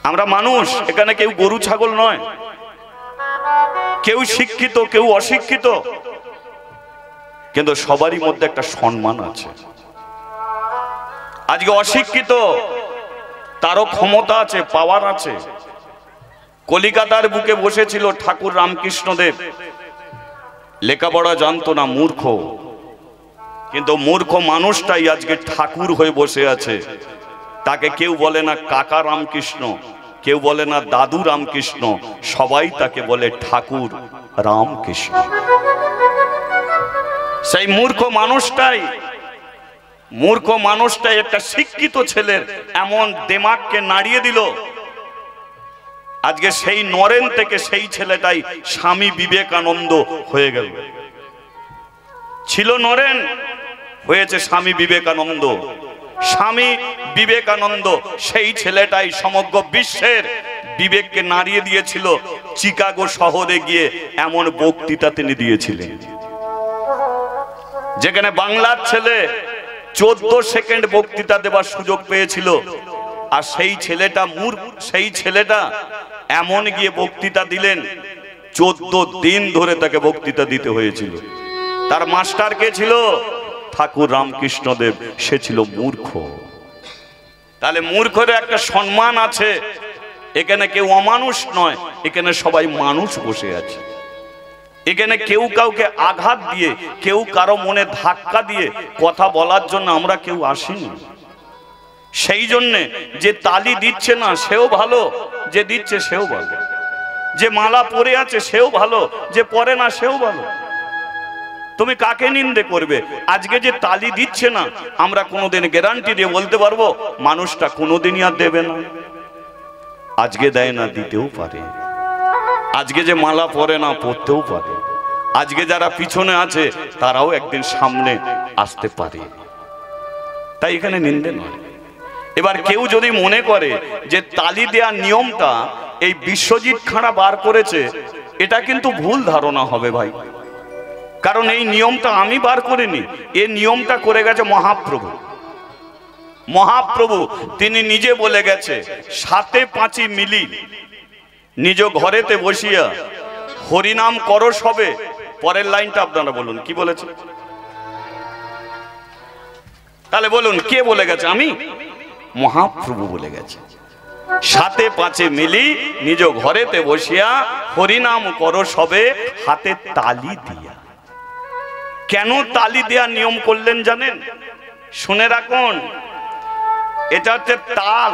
আমরা মানুষ, এখানে কেউ গরু ছাগল নয়, কেউ শিক্ষিত কেউ অশিক্ষিত, কিন্তু সবারই মধ্যে একটা সম্মান আছে। আজকে অশিক্ষিত তারও ক্ষমতা আছে, পাওয়ার আছে। কলিকাতার বুকে বসেছিল ঠাকুর রামকৃষ্ণদেব, লেখাপড়া জানতো না, মূর্খ, কিন্তু মূর্খ মানুষটাই আজকে ঠাকুর হয়ে বসে আছে। তাকে কেউ বলে না কাকা রামকৃষ্ণ, কেউ বলে না দাদু রামকৃষ্ণ, সবাই তাকে বলে ঠাকুর রামকৃষ্ণ। সেই মূর্খ মানুষটাই একটা শিক্ষিত ছেলের এমন দিমাগকে নাড়িয়ে দিল, আজকে সেই নরেন থেকে সেই ছেলেটাই স্বামী বিবেকানন্দ হয়ে গেল। ছিল নরেন, হয়েছে স্বামী বিবেকানন্দ। স্বামী বিবেকানন্দ সেই ছেলেটাই সমগ্র বিশ্বের বিবেককে নাড়িয়ে দিয়েছিল। চিকাগো শহরে গিয়ে এমন বক্তৃতা তিনি দিয়েছিলেন, যেখানে বাংলার ছেলে 14 সেকেন্ড বক্তৃতা দেবার সুযোগ পেয়েছিল, আর সেই ছেলেটা এমন গিয়ে বক্তৃতা দিলেন 14 দিন ধরে তাকে বক্তৃতা দিতে হয়েছিল। তার মাস্টার কে ছিল? ঠাকুর রামকৃষ্ণদেব। সে ছিল মূর্খ। তাহলে মূর্খের একটা সম্মান আছে। এখানে কেউ অমানুষ নয়, এখানে সবাই মানুষ বসে আছে। এখানে কেউ কাউকে আঘাত দিয়ে, কেউ কারো মনে ধাক্কা দিয়ে কথা বলার জন্য আমরা কেউ আসিনি। সেই জন্যে যে তালি দিচ্ছে না সেও ভালো, যে দিচ্ছে সেও ভালো, যে মালা পরে আছে সেও ভালো, যে পরে না সেও ভালো। তুমি কাকে নিন্দে করবে? আজকে যে তালি দিচ্ছে না, আমরা কোনোদিন গ্যারান্টি দিয়ে বলতে পারবো মানুষটা কোনোদিনই আর দেবে না। আজকে দেয় না, দিতেও পারে। আজকে যে মালা পরে না, পরতেও পারে। আজকে যারা পিছনে আছে তারাও একদিন সামনে আসতে পারে। তাই এখানে নিন্দে নয়। এবার কেউ যদি মনে করে যে তালি দেওয়ার নিয়মটা এই বিশ্বজিৎ খাঁড়া বার করেছে, এটা কিন্তু ভুল ধারণা হবে ভাই। কারণ এই নিয়মটা আমি বার করিনি, এই নিয়মটা করে গেছে মহাপ্রভু। মহাপ্রভু তিনি নিজে বলে গেছে, 7 5 মিলি নিজ ঘরেতে বসিয়া হরিনাম করো সবে। পরের লাইনটা আপনারা বলুন কি বলেছে? তাহলে বলুন কে বলে গেছে? আমি? মহাপ্রভু বলে গেছে, 7 5 মিলি নিজ ঘরেতে বসিয়া হরিনাম করো সবে, হাতে তালি দিয়া। কেন তালি দেওয়ার নিয়ম করলেন জানেন? শুনে রাখুন, এটা হচ্ছে তাল।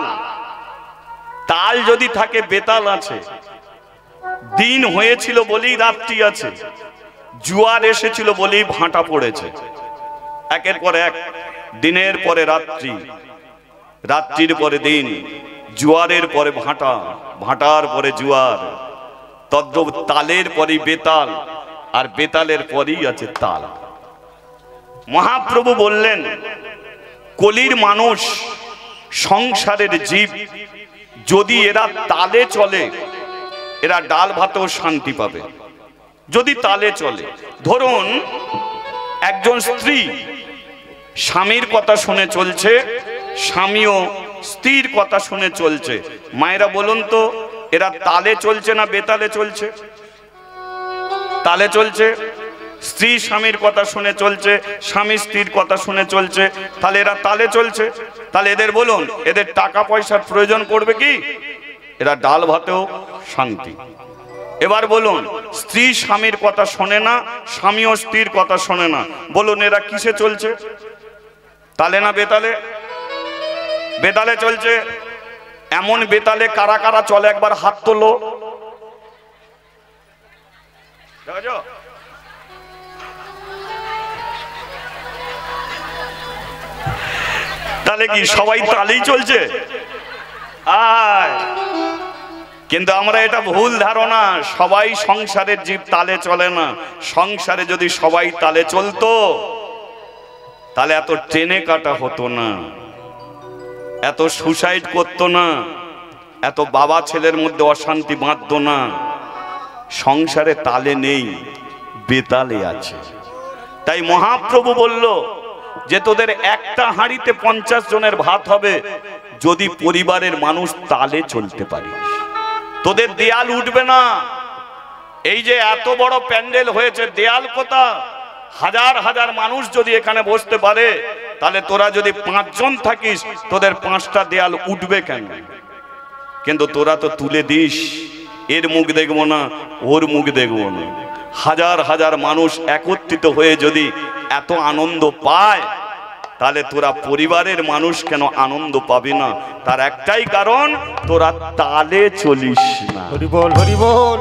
তাল যদি থাকে, বেতাল আছে। দিন হয়েছিল বলেই রাত্রি আছে, জোয়ার এসেছিল বলেই ভাঁটা পড়েছে। একের পর এক, দিনের পরে রাত্রি, রাত্রির পরে দিন, জোয়ারের পরে ভাঁটা, ভাঁটার পরে জোয়ার। তদ্রূপ তালের পরেই বেতাল, আর বেতালের পরেই আছে তাল। মহাপ্রভু বললেন, কলির মানুষ, সংসারের জীব, যদি এরা তালে চলে, এরা ডাল ভাতেও শান্তি পাবে। যদি তালে চলে, ধরুন একজন স্ত্রী স্বামীর কথা শুনে চলছে, স্বামীও স্ত্রীর কথা শুনে চলছে। মায়েরা বলুন তো, এরা তালে চলছে না বেতালে চলছে? তালে চলছে। স্ত্রী স্বামীর কথা শুনে চলছে, স্বামী স্ত্রীর কথা শুনে চলছে, তাহলে এরা তালে চলছে। তাহলে এদের বলুন, এদের টাকা পয়সার প্রয়োজন পড়বে কি? এরা ডাল ভাতেও শান্তি। এবার বলুন, স্ত্রী স্বামীর কথা শোনে না, স্বামীও স্ত্রীর কথা শোনে না, বলুন এরা কিসে চলছে? তালে না বেতালে? বেতালে চলছে। এমন বেতালে কারা কারা চলে একবার হাত তোলো। তাহলে কি সবাই তালেই চলছে? কিন্তু আমরা এটা ভুল ধারণা, সবাই সংসারের জীব তালে চলে না। সংসারে যদি সবাই তালে চলতো, তাহলে এত ট্রেনে কাটা হতো না, এত সুসাইড করতো না, এত বাবা ছেলের মধ্যে অশান্তি বাঁধতো না। সংসারে তালে নেই, বেতালে আছে। তাই মহাপ্রভু বলল যে তোদের একটা হাঁড়িতে 50 জনের ভাত হবে, যদি পরিবারের মানুষ তালে চলতে পারিস, তোদের দেয়াল উঠবে না। এই যে এত বড় প্যান্ডেল হয়েছে, দেয়াল কোথা? হাজার হাজার মানুষ যদি এখানে বসতে পারে, তাহলে তোরা যদি 5 জন থাকিস, তোদের 5টা দেয়াল উঠবে কেন? কিন্তু তোরা তো তুলে দিস, এর মুখ দেখবো না, ওর মুখ দেখবো না। হাজার হাজার মানুষ একত্রিত হয়ে যদি এত আনন্দ পায়, তাহলে তোরা পরিবারের মানুষ কেন আনন্দ পাবি না? তার একটাই কারণ, তোরা তালে চলিস না। হরি বল, হরি বল।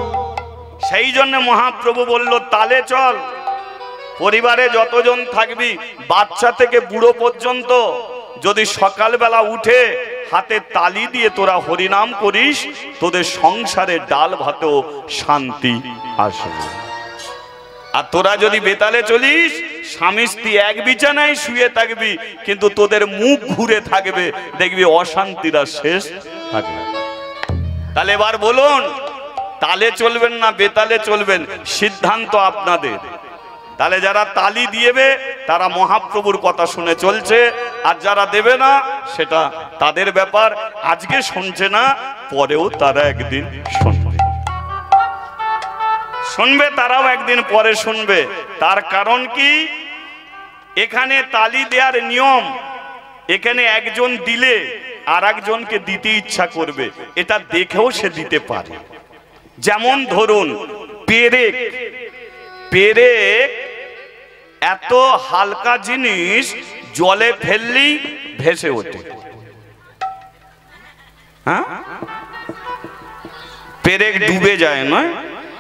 সেই জন্য মহাপ্রভু বলল, তালে চল। পরিবারে যতজন থাকবি, বাচ্চা থেকে বুড়ো পর্যন্ত, যদি সকালবেলা উঠে হাতে তালি দিয়ে তোরা হরিনাম করিস, তোদের সংসারে ডাল ভাতেও শান্তি আসবে। আর তোরা যদি বেতালে চলিস, স্বামী স্ত্রী এক বিছানায় শুয়ে থাকবি, কিন্তু তোদের মুখ ঘুরে থাকবে, দেখবি অশান্তিরা শেষ থাকবে। তাহলে এবার বলুন, তালে চলবেন না বেতালে চলবেন? সিদ্ধান্ত আপনাদের। তাহলে যারা তালি দিয়েবে তারা মহাপ্রভুর কথা শুনে চলছে, আর যারা দেবে না সেটা তাদের ব্যাপার। আজকে শুনছে না, পরেও তারা একদিন শুনবে, তারাও একদিন পরে শুনবে। তার কারণ কি? এখানে তালি দেওয়ার নিয়ম, এখানে একজন দিলে আর একজনকে দিতে ইচ্ছা করবে, এটা দেখেও সে দিতে পারে। যেমন ধরুন পেরেক, পেরেক এত হালকা জিনিস, জলে ফেললেই ভেসে ওঠে। হ্যাঁ, পেরেক ডুবে যায় নয়,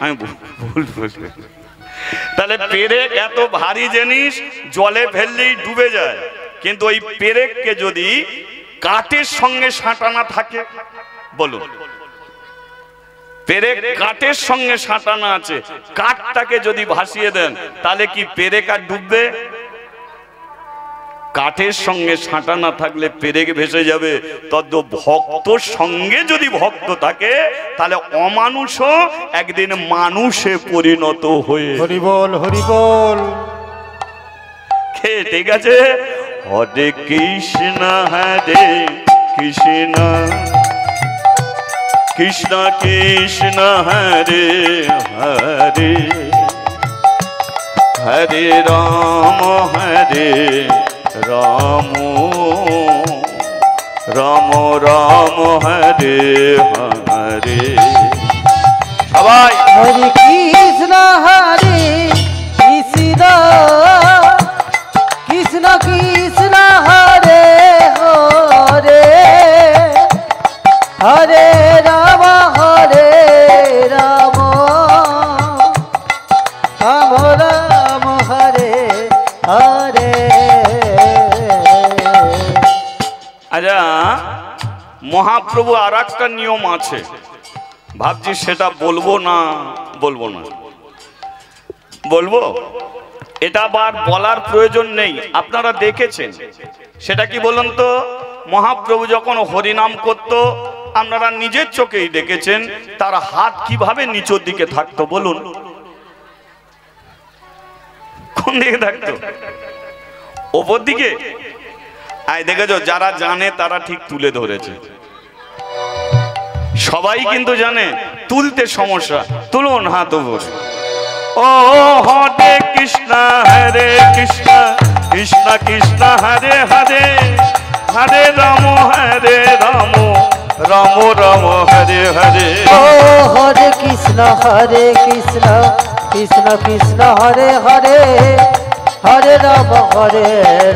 আমি ভুল বলছি। তাহলে পেরেক এত ভারী জিনিস, জলে ফেললেই ডুবে যায়। কিন্তু ওই পেরেককে যদি কাঠের সঙ্গে সাঁটানা থাকে, বলুন, পেরেক কাঠের সঙ্গে সাঁটানো আছে, কাঠটাকে যদি ভাসিয়ে দেন, তাহলে কি পেরেক আর ডুববে? কাঠের সঙ্গে সাঁটানা থাকলে পেরেক ভেসে যাবে। তদ্দ ভক্তর সঙ্গে যদি ভক্ত থাকে, তাহলে অমানুষও একদিন মানুষে পরিণত হয়ে। হরি বল, হরি বল। ঠিক আছে? হরে কৃষ্ণ হরে কৃষ্ণ, কৃষ্ণ কৃষ্ণ হরে হরে, হরে রাম হরে রাম, রাম রাম হরে হরে। সবাই হরে কৃষ্ণ হরে কৃষ্ণ, কৃষ্ণ কৃষ্ণ হরে হরে, হরে রাম হরে রাম, রাম রাম হরে হরে। আচ্ছা, মহাপ্রভু আর একটা নিয়ম আছে, ভাবছি সেটা বলবো না বলবো না, বলবো। এটা আবার বলার প্রয়োজন নেই, আপনারা দেখেছেন। সেটা কি বলুন তো? মহাপ্রভু যখন হরিনাম করত, আপনারা নিজের চোখেই দেখেছেন তার হাত কিভাবে নিচের দিকে থাকতো। বলুন, কোন দিকে থাকতো? ওপর দিকে। আয় দেখেছো, যারা জানে তারা ঠিক তুলে ধরেছে। সবাই কিন্তু জানে, তুলতে সমস্যা। তুলুন হাত ওপর। ও হরে কৃষ্ণ হরে কৃষ্ণ, কৃষ্ণ কৃষ্ণ হরে হরে, হরে রাম হরে রাম, রাম রাম হরে হরে। ও হরে কৃষ্ণ হরে কৃষ্ণ, কৃষ্ণ কৃষ্ণ হরে হরে, হরে রাম হরে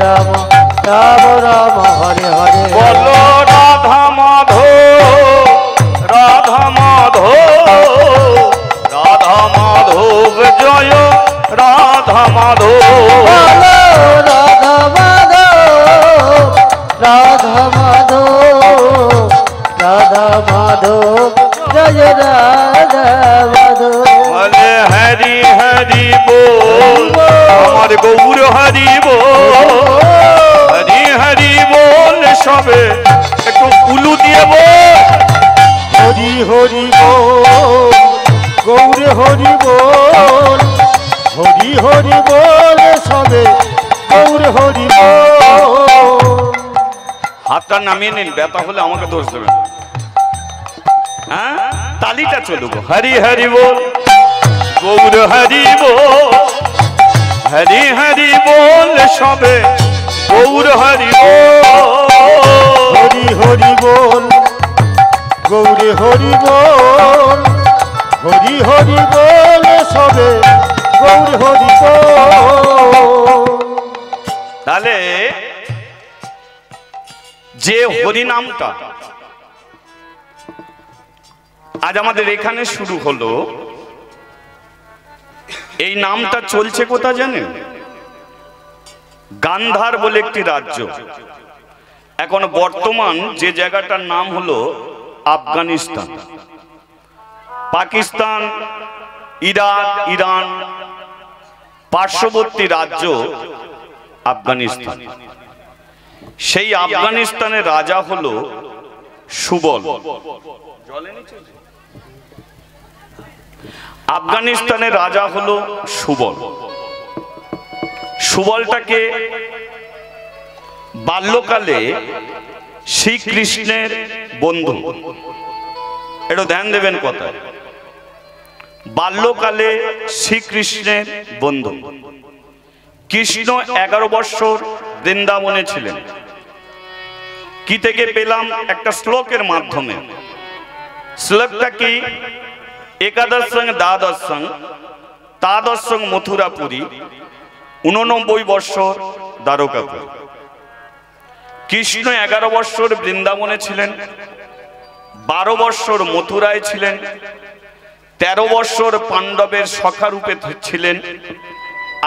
রাম, রাম রাম হরে হরে। বলো রাধা মাধো, রাধা মাধো, রাধা মাধব জয়, রাধা মাধো। বলো রাধা মাধব, রাধা মাধব, রাধা মাধব জয় রাধা মাধব। বলে হরি হরি বল, আমার গৌর হরি বল, হরি হরি বল। সবে একটু উলু দিয়ে বল। হরি হরি বল, গৌর হরি বল, হরি হরি বল। সবে গৌর হরি বল। হাত হাতটা নামিয়ে নিন, ব্যথা হলে আমাকে দোষ দেবেন। হ্যাঁ, তালিটা চলুক। হরি হরি বল, গৌর হরি বল, হরি হরি বল সবে গৌর হরি বল। হরি হরি বল, গৌরে হরি বল, হরি হরি বল সবে গৌর হরি বল। তাহলে যে হরি নামটা আজ আমাদের এখানে শুরু হলো, এই নামটা চলছে কোথা জানেন? গান্ধার বলে একটি রাজ্য, এখন বর্তমান যে জায়গাটার নাম হলো আফগানিস্তান। পাকিস্তান, ইরাক, ইরান পার্শ্ববর্তী রাজ্য আফগানিস্তান। সেই আফগানিস্তানের রাজা হলো সুবল। আফগানিস্তানের রাজা হলো সুবল। সুবলটাকে বাল্যকালে শ্রীকৃষ্ণের বন্ধু, একটু ধ্যান দেবেন কথায়, বাল্যকালে শ্রীকৃষ্ণের বন্ধু। কৃষ্ণ 11 বৎসর বৃন্দাবনে ছিলেন। কি থেকে পেলাম? একটা শ্লোকের মাধ্যমে। শ্লোকটা কি? একাদশং দ্বাদশং তাদশং মথুরাপুরী 89 বৎসর দ্বারকাপুরী। কৃষ্ণ 11 বৎসর বৃন্দাবনে ছিলেন, 12 বৎসর মথুরায় ছিলেন, 13 বৎসর পাণ্ডবের সখা রূপে ছিলেন,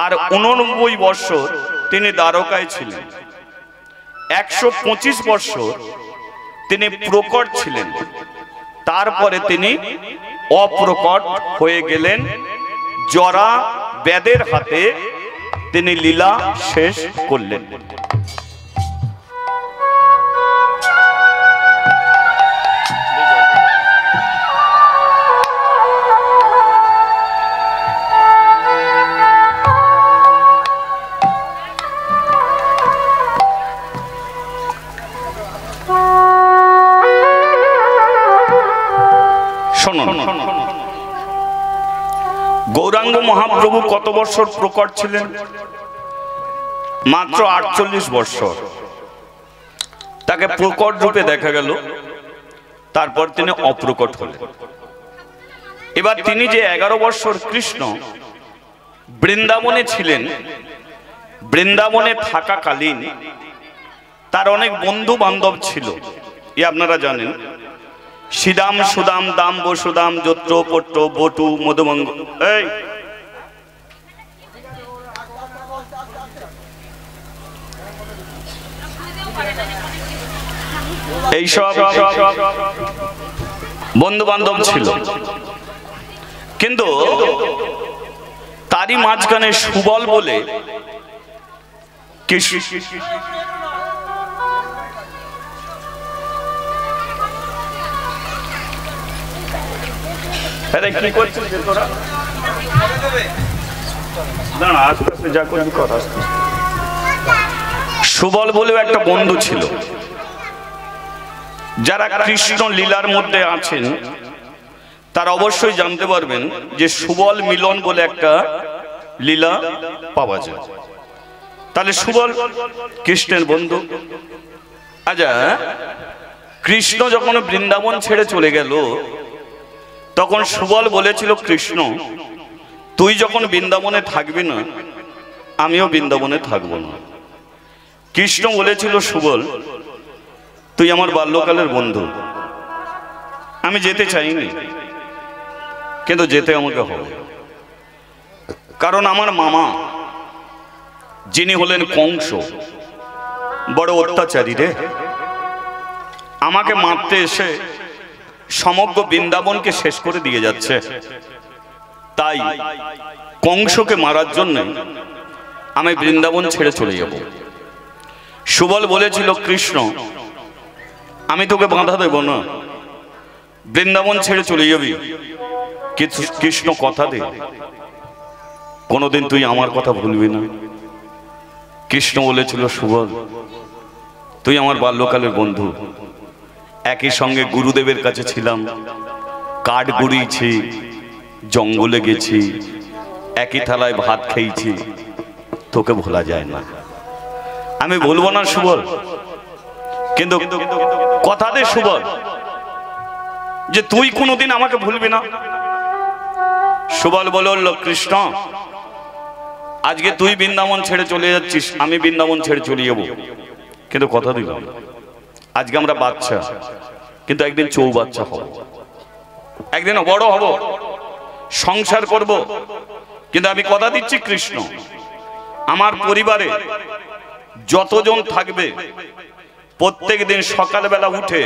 আর 89 বৎসর তিনি দ্বারকায় ছিলেন। 125 বৎসর তিনি প্রকট ছিলেন, তারপরে তিনি অপ্রকট হয়ে গেলেন। জরা বেদের হাতে তিনি লীলা শেষ করলেন। গৌরাঙ্গ মহাপ্রভু কত বৎসর প্রকট ছিলেন? মাত্র 48 বৎসর। তাকে প্রকট রূপে দেখা গেল, তারপর তিনি অপ্রকট হলেন। এবার তিনি যে 11 বৎসর কৃষ্ণ বৃন্দাবনে ছিলেন, বৃন্দাবনে থাকাকালীন তার অনেক বন্ধু বান্ধব ছিল, আপনারা জানেন। শ্রীদাম, সুদাম, দাম, বসুদাম, যত্র, পট্ট, বটু, মধুমঙ্গ, এইসব বন্ধু বান্ধব ছিল। কিন্তু তারই মাঝখানে সুবল বলে কি করছিস তোরা? না, আস্তে আস্তে যা করবি কর। সুবল বলেও একটা বন্ধু ছিল। যারা কৃষ্ণ লীলার মধ্যে আছেন তারা অবশ্যই জানতে পারবেন যে সুবল মিলন বলে একটা লীলা পাওয়া যায়। তাহলে সুবল কৃষ্ণের বন্ধু। আচ্ছা, কৃষ্ণ যখন বৃন্দাবন ছেড়ে চলে গেল, তখন সুবল বলেছিল, কৃষ্ণ তুই যখন বৃন্দাবনে থাকবি না, আমিও বৃন্দাবনে থাকবো না। কৃষ্ণ বলেছিল, সুবল তুই আমার বাল্যকালের বন্ধু, আমি যেতে চাইনি, কিন্তু যেতে আমাকে হবে। কারণ আমার মামা যিনি হলেন কংস, বড় অত্যাচারী রে। আমাকে মারতে এসে সমগ্র বৃন্দাবনকে শেষ করে দিয়ে যাচ্ছে। তাই কংসকে মারার জন্য আমি বৃন্দাবন ছেড়ে চলে যাব। সুবল বলেছিল, কৃষ্ণ আমি তোকে বাধা দেব না, বৃন্দাবন ছেড়ে চলে যাবি, কিন্তু কৃষ্ণ কথা দে কোনোদিন তুই আমার কথা ভুলবি না। কৃষ্ণ বলেছিল, সুবল তুই আমার বাল্যকালের বন্ধু, একই সঙ্গে গুরুদেবের কাছে ছিলাম, কাঠ গুড়িয়েছি, জঙ্গলে গেছি, একই থালায় ভাত খেয়েছি, তোকে ভোলা যায় না। আমি বলবো না সুবল, কিন্তু কথা দে সুবল যে তুই কোনোদিন আমাকে ভুলবি না। সুবল বলল, কৃষ্ণ আজকে তুই বৃন্দাবন ছেড়ে চলে যাচ্ছিস, আমি বৃন্দাবন ছেড়ে চলে যাবো, কিন্তু কথা দিলাম আজকে আমরা বাচ্চা, কিন্তু একদিন চৌবাচ্চা হব, একদিন বড় হব, সংসার করব, কিন্তু আমি কথা দিচ্ছি কৃষ্ণ, আমার পরিবারে যতজন থাকবে প্রত্যেক দিন সকালবেলা উঠে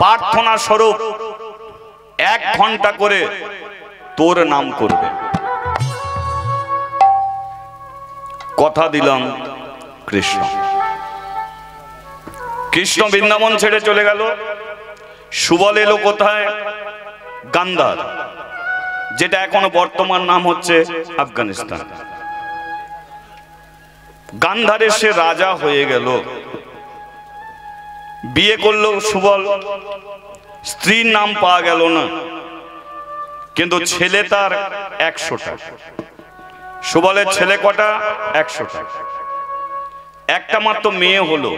প্রার্থনা স্বরূপ 1 ঘন্টা করে তোর নাম করবে। কথা দিলাম কৃষ্ণ। কৃষ্ণ বৃন্দাবন ছেড়ে চলে গেল। সুবল এলো কোথায়? গান্ধার, যেটা এখনো বর্তমান নাম হচ্ছে আফগানিস্তান। গান্ধারে সে রাজা হয়ে গেল। বিয়ে করলো সুবল, স্ত্রীর নাম পাওয়া গেল না, কিন্তু ছেলে তার 100টা। সুবলের ছেলে কটা? 100টা। একটা মাত্র মেয়ে হলো,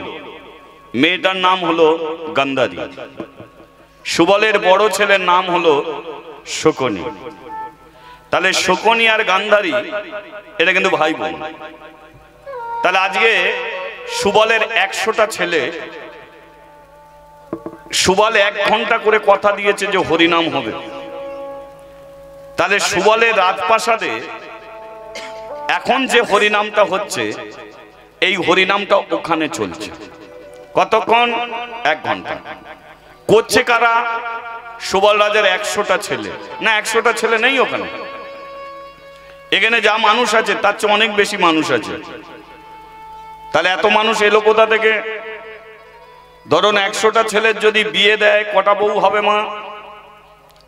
মেয়েটার নাম হলো গান্ধারী। সুবলের বড় ছেলের নাম হলো শকুনি। তাহলে শকুনি আর গান্ধারী এটা কিন্তু ভাই বোন। তাহলে আজকে সুবলের 100টা ছেলে, সুবল 1 ঘন্টা করে কথা দিয়েছে যে হরিনাম হবে। তাহলে সুবলের রাজপ্রাসাদে এখন যে হরিনামটা হচ্ছে, এই হরিনামটা ওখানে চলছে। কতক্ষণ? 1 ঘন্টা। করছে কারা? সুবল রাজার 100টা ছেলে। না, 100টা ছেলে নেই ওখানে, এখানে যা মানুষ আছে তার চেয়ে অনেক বেশি মানুষ আছে। তাহলে এত মানুষ এলো কোথা থেকে? ধরুন 100টা ছেলের যদি বিয়ে দেয়, কটা বউ হবে মা?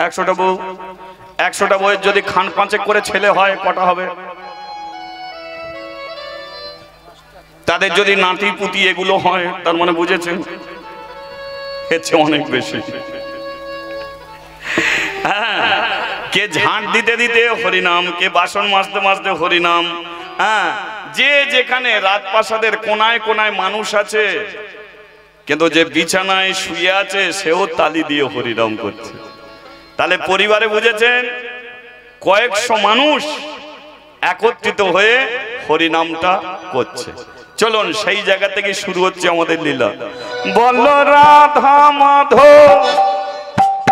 100টা বউ। 100টা বউয়ের যদি খান পাঁচেক করে ছেলে হয়, কটা হবে? তাদের যদি নাতি পুতি এগুলো হয়, তার মানে বুঝেছেন এর চেয়ে অনেক বেশি। হ্যাঁ, কে ঝাঁট দিতে দিতে হরিনাম, কে বাসন মাজতে মাজতে হরিনাম। হ্যাঁ, যে যেখানে রাজপ্রাসাদের কোনায় কোনায় মানুষ আছে, কিন্তু যে বিছানায় শুয়ে আছে সেও তালি দিয়ে হরিনাম করছে। তাহলে পরিবারে বুঝেছেন কয়েকশো মানুষ একত্রিত হয়ে হরিনামটা করছে। চলুন সেই জায়গা থেকে শুরু হচ্ছে আমাদের লীলা। বল রাধা মাধব,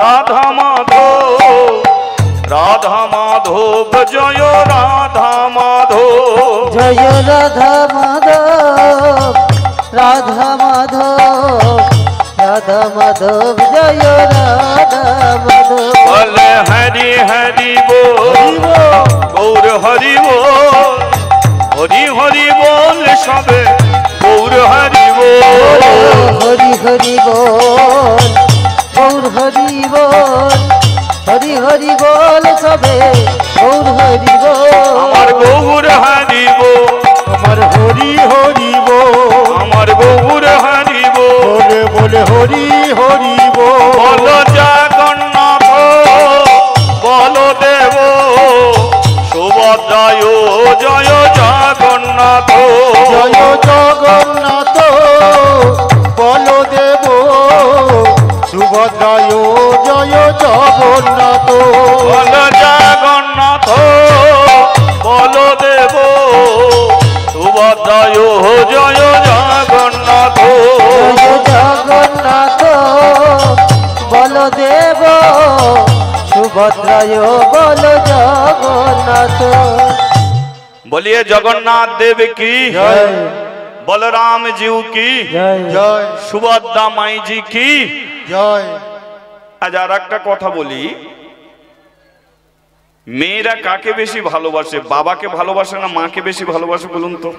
রাধা মাধব, রাধা মাধব, জয় রাধা মাধব, জয় রাধা মাধব, রাধা মাধব, রাধা মাধব, জয় রাধা মাধব। বলে হরি হরি বল, গৌর হরি বল, হরি হরি বল সবে গৌর হরি বল, হরি হরি বল, গৌর হরি বল, হরি হরি বল সবে গৌর হরি বল। আমার গৌর হরি বল, আমার হরি হরি বল, আমার গৌর হরি বল, বলে বলে হরি হরি বল। বল জগন্নাথ বলদেব সুভদ্রায় জয় জগন্নাথ, জয় জগন্নাথ বলদেব সুভদ্রায় জয় জগন্নাথ। বল জগন্নাথ বলদেব সুভদ্রায় জয় জগন্নাথ, জয় জগন্নাথ বলদেব সুভদ্রায় বল জগন্নাথ। बोलिए जगन्नाथ देव की জয় बलराम जी की জয় জয় सुभद्रा माई जी की। জয়। আজ আর একটা কথা বলি, মেয়েরা কাকে বেশি ভালোবাসে? বাবাকে ভালোবাসে না মাকে বেশি ভালোবাসে বলুন তো?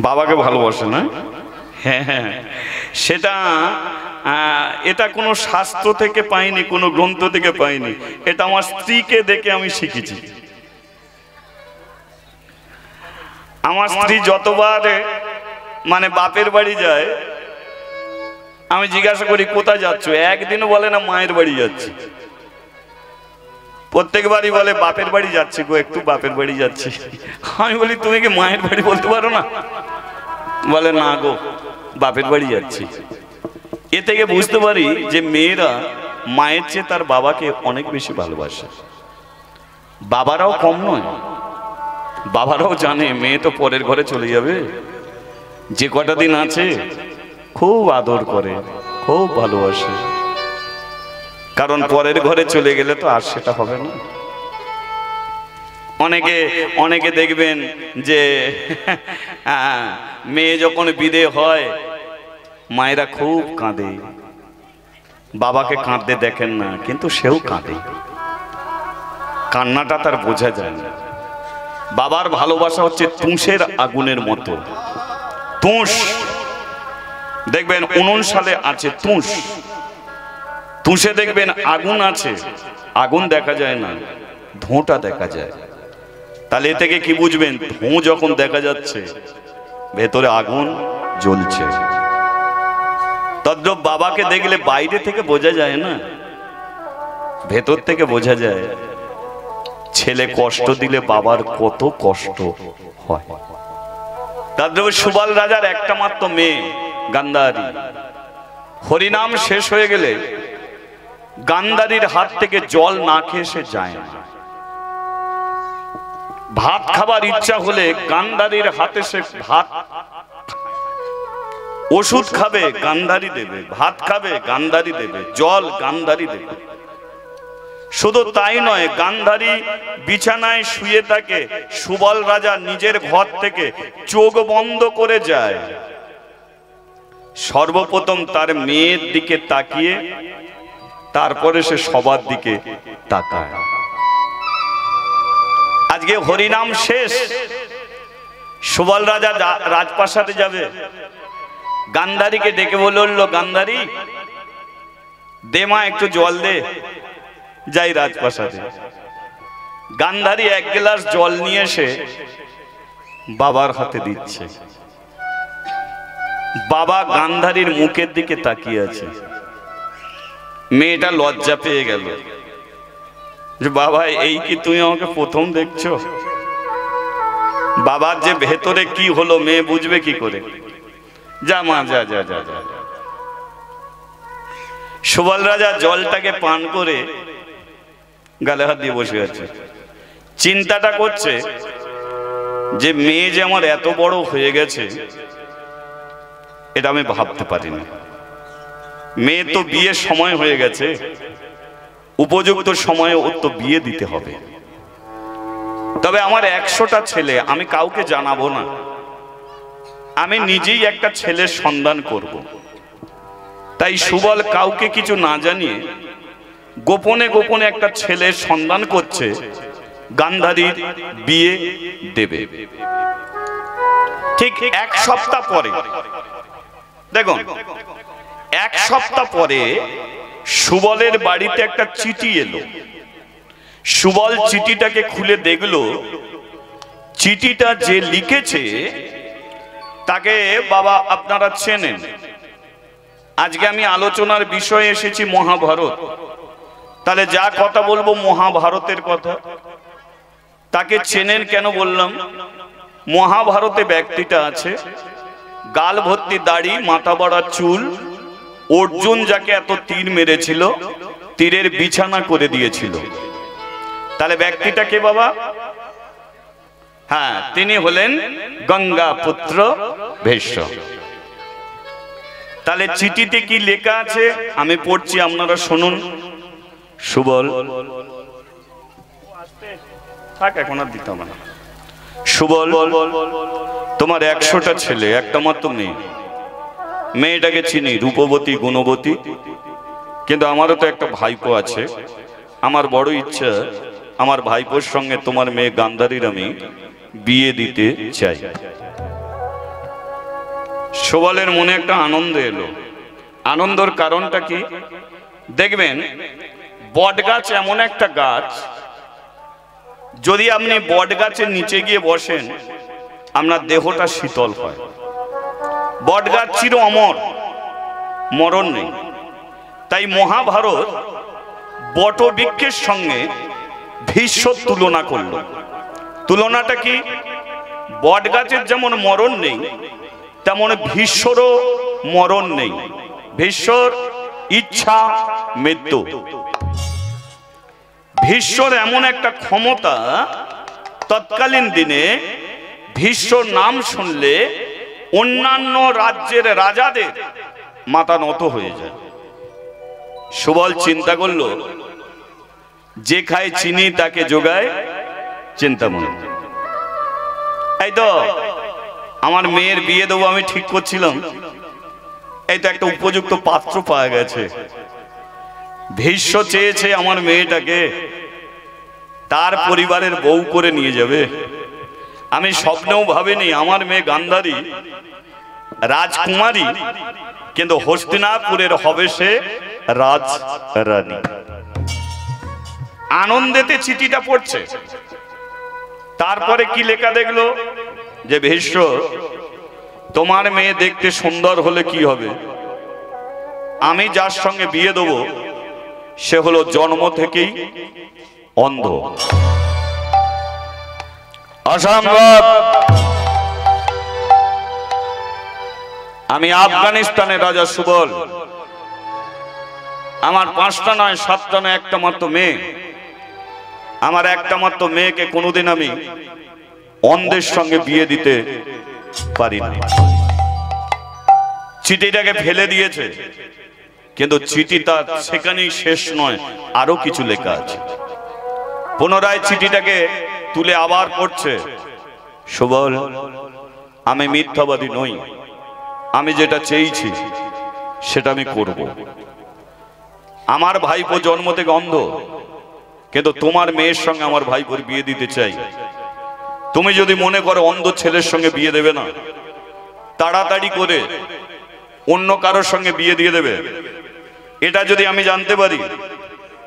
বাবাকে ভালোবাসে না? হ্যাঁ হ্যাঁ, সেটা এটা কোনো শাস্ত্র থেকে পাইনি, কোনো গ্রন্থ থেকে পাইনি, এটা আমার স্ত্রীকে দেখে আমি শিখেছি। আমার স্ত্রী যতবার মানে বাপের বাড়ি যায়, আমি জিজ্ঞাসা করি কোথায় যাচ্ছ, একদিনও বলে না মায়ের বাড়ি যাচ্ছি। প্রত্যেকবারই বলে বাপের বাড়ি যাচ্ছি গো, একটু বাপের বাড়ি যাচ্ছি। আমি বলি তুমি কি মায়ের বাড়ি বলতে পারো না? বলে না গো, বাপের বাড়ি যাচ্ছি। এ থেকে বুঝতে পারি যে মেয়েরা মায়ের চেয়ে তার বাবাকে অনেক বেশি ভালোবাসে। বাবারাও কম নয়, বাবারাও জানে মেয়ে তো পরের ঘরে চলে যাবে, যে কটা দিন আছে খুব আদর করে, খুব ভালোবাসে, কারণ পরের ঘরে চলে গেলে তো আর সেটা হবে না। অনেকে দেখবেন যে মেয়ে যখন বিদে হয় মায়েরা খুব কাঁদে, বাবাকে কাঁদতে দেখেন না, কিন্তু সেও কাঁদে, কান্নাটা তার বোঝা যায় না। বাবার ভালোবাসা হচ্ছে তুষের আগুনের মতো। তুষ দেখবেন উনুন সালে আছে, তুষে দেখবেন আগুন আছে, আগুন দেখা যায় না, ধোঁটা দেখা যায়। তাহলে এ থেকে কি বুঝবেন? ধোঁ যখন দেখা যাচ্ছে ভেতরে আগুন জ্বলছে। তদ্রূপ বাবাকে দেখলে বাইরে থেকে বোঝা যায় না, ভেতর থেকে বোঝা যায় ছেলে কষ্ট দিলে বাবার কত কষ্ট হয়। তদ্রূপ সুবল রাজার একটা মাত্র মেয়ে গান্ধারী। হরিনাম শেষ হয়ে গেলে গান্ধারীর হাত থেকে জল না খেয়ে সে যায় না। ভাত খাবার ইচ্ছা হলে গান্ধারীর হাতে সে ভাত, ওষুধ খাবে গান্ধারী দেবে, ভাত খাবে গান্ধারী দেবে, জল গান্ধারী দেবে। শুধু তাই নয়, গান্ধারী বিছানায় শুয়ে থাকে, সুবল রাজা নিজের ঘর থেকে চোখ বন্ধ করে যায়, সর্বপ্রথম তার মেয়ের দিকে তাকিয়ে তারপরে সে সবার দিকে তাকায়। আজকে হরিনাম শেষ, সুবল রাজা রাজপ্রাসাদে যাবে, গান্ধারীকে ডেকে বলল, গান্ধারী দে মা একটু জল দে, যাই রাজপ্রাসাদে। গান্ধারী এক গ্লাস জল নিয়ে এসে বাবার হাতে দিচ্ছে। বাবা গান্ধারীর মুখের দিকে তাকিয়ে আছে। মেয়েটা লজ্জা পেয়ে গেল যে বাবা এই কি তুমি আমাকে প্রথম দেখছো? বাবার যে ভেতরে কি হলো মেয়ে বুঝবে কি করে? যা মা যা যা যা যা। সুবল রাজা জলটাকে পান করে গালে হাত দিয়ে বসে আছে, চিন্তাটা করছে যে মেয়ে যে আমার এত বড় হয়ে গেছে এটা আমি ভাবতে পারিনি। মেয়ে তো বিয়ের সময় হয়ে গেছে, উপযুক্ত সময়ে ওর তো বিয়ে দিতে হবে। তবে আমার 100টা ছেলে, আমি কাউকে জানাবো না, আমি নিজেই একটা ছেলের সন্ধান করব। তাই সুবল কাউকে কিছু না জানিয়ে গোপনে গোপনে একটা ছেলের সন্ধান করছে, গান্ধারীর বিয়ে দেবে। ঠিক 1 সপ্তাহ পরে, দেখুন 1 সপ্তাহ পরে সুবলের বাড়িতে একটা চিঠি এলো। সুবল চিঠিটাকে খুলে দেখলো, চিঠিটা যে লিখেছে তাকে বাবা আপনারা চেনেন। আজকে আমি আলোচনার বিষয়ে এসেছি মহাভারত, তাহলে যা কথা বলবো মহাভারতের কথা। তাকে চেনেন কেন বললাম? মহাভারতে ব্যক্তিটা আছে, গাল ভর্তি দাড়ি, মাথা বড়া চুল, অর্জুন যাকে এত তীর মেরেছিল তীরের বিছানা করে দিয়েছিল। তাহলে ব্যক্তিটা কে বাবা? হ্যাঁ, তিনি হলেন গঙ্গা পুত্র ভীষ্ম। তাহলে চিঠিতে কি লেখা আছে আমি পড়ছি, আপনারা শুনুন। সুবল থাক, এখন আর দিতাম না। সুবল, তোমার 100টা ছেলে, একটা মাত্র মেয়ে। মেয়েটাকে চিনি, রূপবতী গুণবতী, কিন্তু আমারও তো একটা ভাইপো আছে। আমার বড় ইচ্ছা আমার ভাইপোর সঙ্গে তোমার মেয়ে গান্ধারীর আমি বিয়ে দিতে চাই। সুবলের মনে একটা আনন্দ এলো। আনন্দের কারণটা কি? দেখবেন বট গাছ এমন একটা গাছ, যদি আপনি বট গাছের নিচে গিয়ে বসেন আপনার দেহটা শীতল হয়। বটগাছ চির অমর, মরণ নেই। তাই মহাভারত বটবৃক্ষের সঙ্গে ভীষ্ম তুলনা করল। তুলনাটা কি? বটগাছের যেমন মরণ নেই, তেমন ভীষ্মরও মরণ নেই। ভীষ্মর ইচ্ছা মৃত্যু। ভীষ্মর এমন একটা ক্ষমতা, তৎকালীন দিনে ভীষ্মর নাম শুনলে অন্যান্য রাজ্যের রাজাদের মাথা নত হয়ে যায়। সুবল চিন্তা করলো, যে খায় চিনি তাকে যোগায় চিন্তামণি। এই তো আমার মেয়ের বিয়ে দেবো আমি ঠিক করছিলাম, এই তো একটা উপযুক্ত পাত্র পাওয়া গেছে। ভীষ্ম চেয়েছে আমার মেয়েটাকে তার পরিবারের বউ করে নিয়ে যাবে। আমি স্বপ্নেও ভাবিনি আমার মেয়ে গান্ধারী রাজকুমারী, কিন্তু হস্তিনাপুরের হবে সে রাজরানী। আনন্দেতে চিঠিটা পড়ছে। তারপরে কি লেখা দেখলো যে ভীষ্ম, তোমার মেয়ে দেখতে সুন্দর হলে কি হবে? আমি যার সঙ্গে বিয়ে দেবো সে হলো জন্ম থেকেই অন্ধ। অসম্ভব। আমি আফগানিস্তানের রাজা সুবল, আমার 5টা নয় 7টা নয় একটা মাত্র মেয়ে। আমার একটা মাত্র মেয়েকে কোনোদিন আমি অন্ধের সঙ্গে বিয়ে দিতে পারি না। চিঠিটাকে ফেলে দিয়েছে, কিন্তু চিঠিটা সেখানেই শেষ নয়, আরো কিছু লেখা আছে। পুনরায় চিঠিটাকে তুলে আবার পড়ছে। সুবল, আমি মিথ্যাবাদী নই, আমি যেটা চেয়েছি সেটা আমি করব। আমার ভাইপো জন্ম থেকে অন্ধ, কিন্তু তোমার মেয়ের সঙ্গে আমার ভাইপোর বিয়ে দিতে চাই। তুমি যদি মনে করো অন্ধ ছেলের সঙ্গে বিয়ে দেবে না, তাড়াতাড়ি করে অন্য কারোর সঙ্গে বিয়ে দিয়ে দেবে, এটা যদি আমি জানতে পারি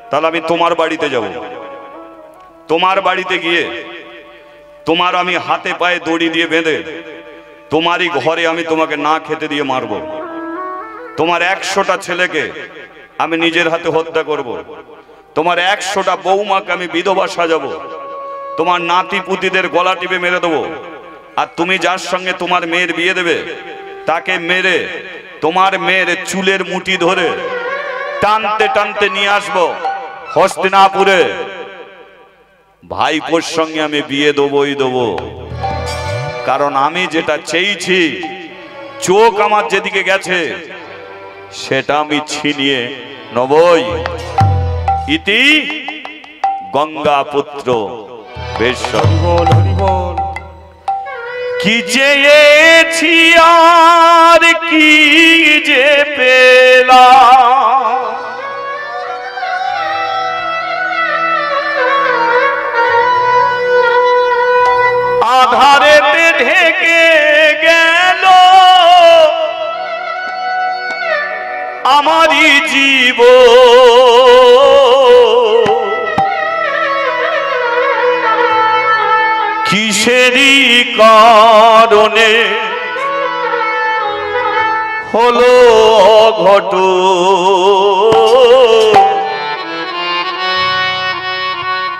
তাহলে আমি তোমার বাড়িতে যাব। তোমার বাড়িতে গিয়ে তোমার আমি হাতে পায়ে দড়ি দিয়ে বেঁধে তোমারই ঘরে আমি তোমাকে না খেতে দিয়ে মারব। তোমার 100টা ছেলেকে আমি নিজের হাতে হত্যা করব। তোমার 100টা বৌমাকে আমি বিধবা সাজাবো। তোমার নাতি পুতিদের গলা টিপে মেরে দেবো। আর তুমি যার সঙ্গে তোমার মেয়ের বিয়ে দেবে তাকে মেরে তোমার মেয়ের চুলের মুঠি ধরে টানতে টানতে নিয়ে আসবো হস্তিনাপুরে। ভাইপোর সঙ্গে আমি বিয়ে দেবই দেবো, কারণ আমি যেটা চেয়েছি, চোখ আমার যেদিকে গেছে সেটা আমি ছিনিয়ে নবই। ইতি গঙ্গা পুত্র ভীষ্ম। কি চেয়েছি আর কি যে পেলাম, আধারেতে ঢেকে গেল আমারই জীবন। কিসেরই কারণে হলো অঘটন,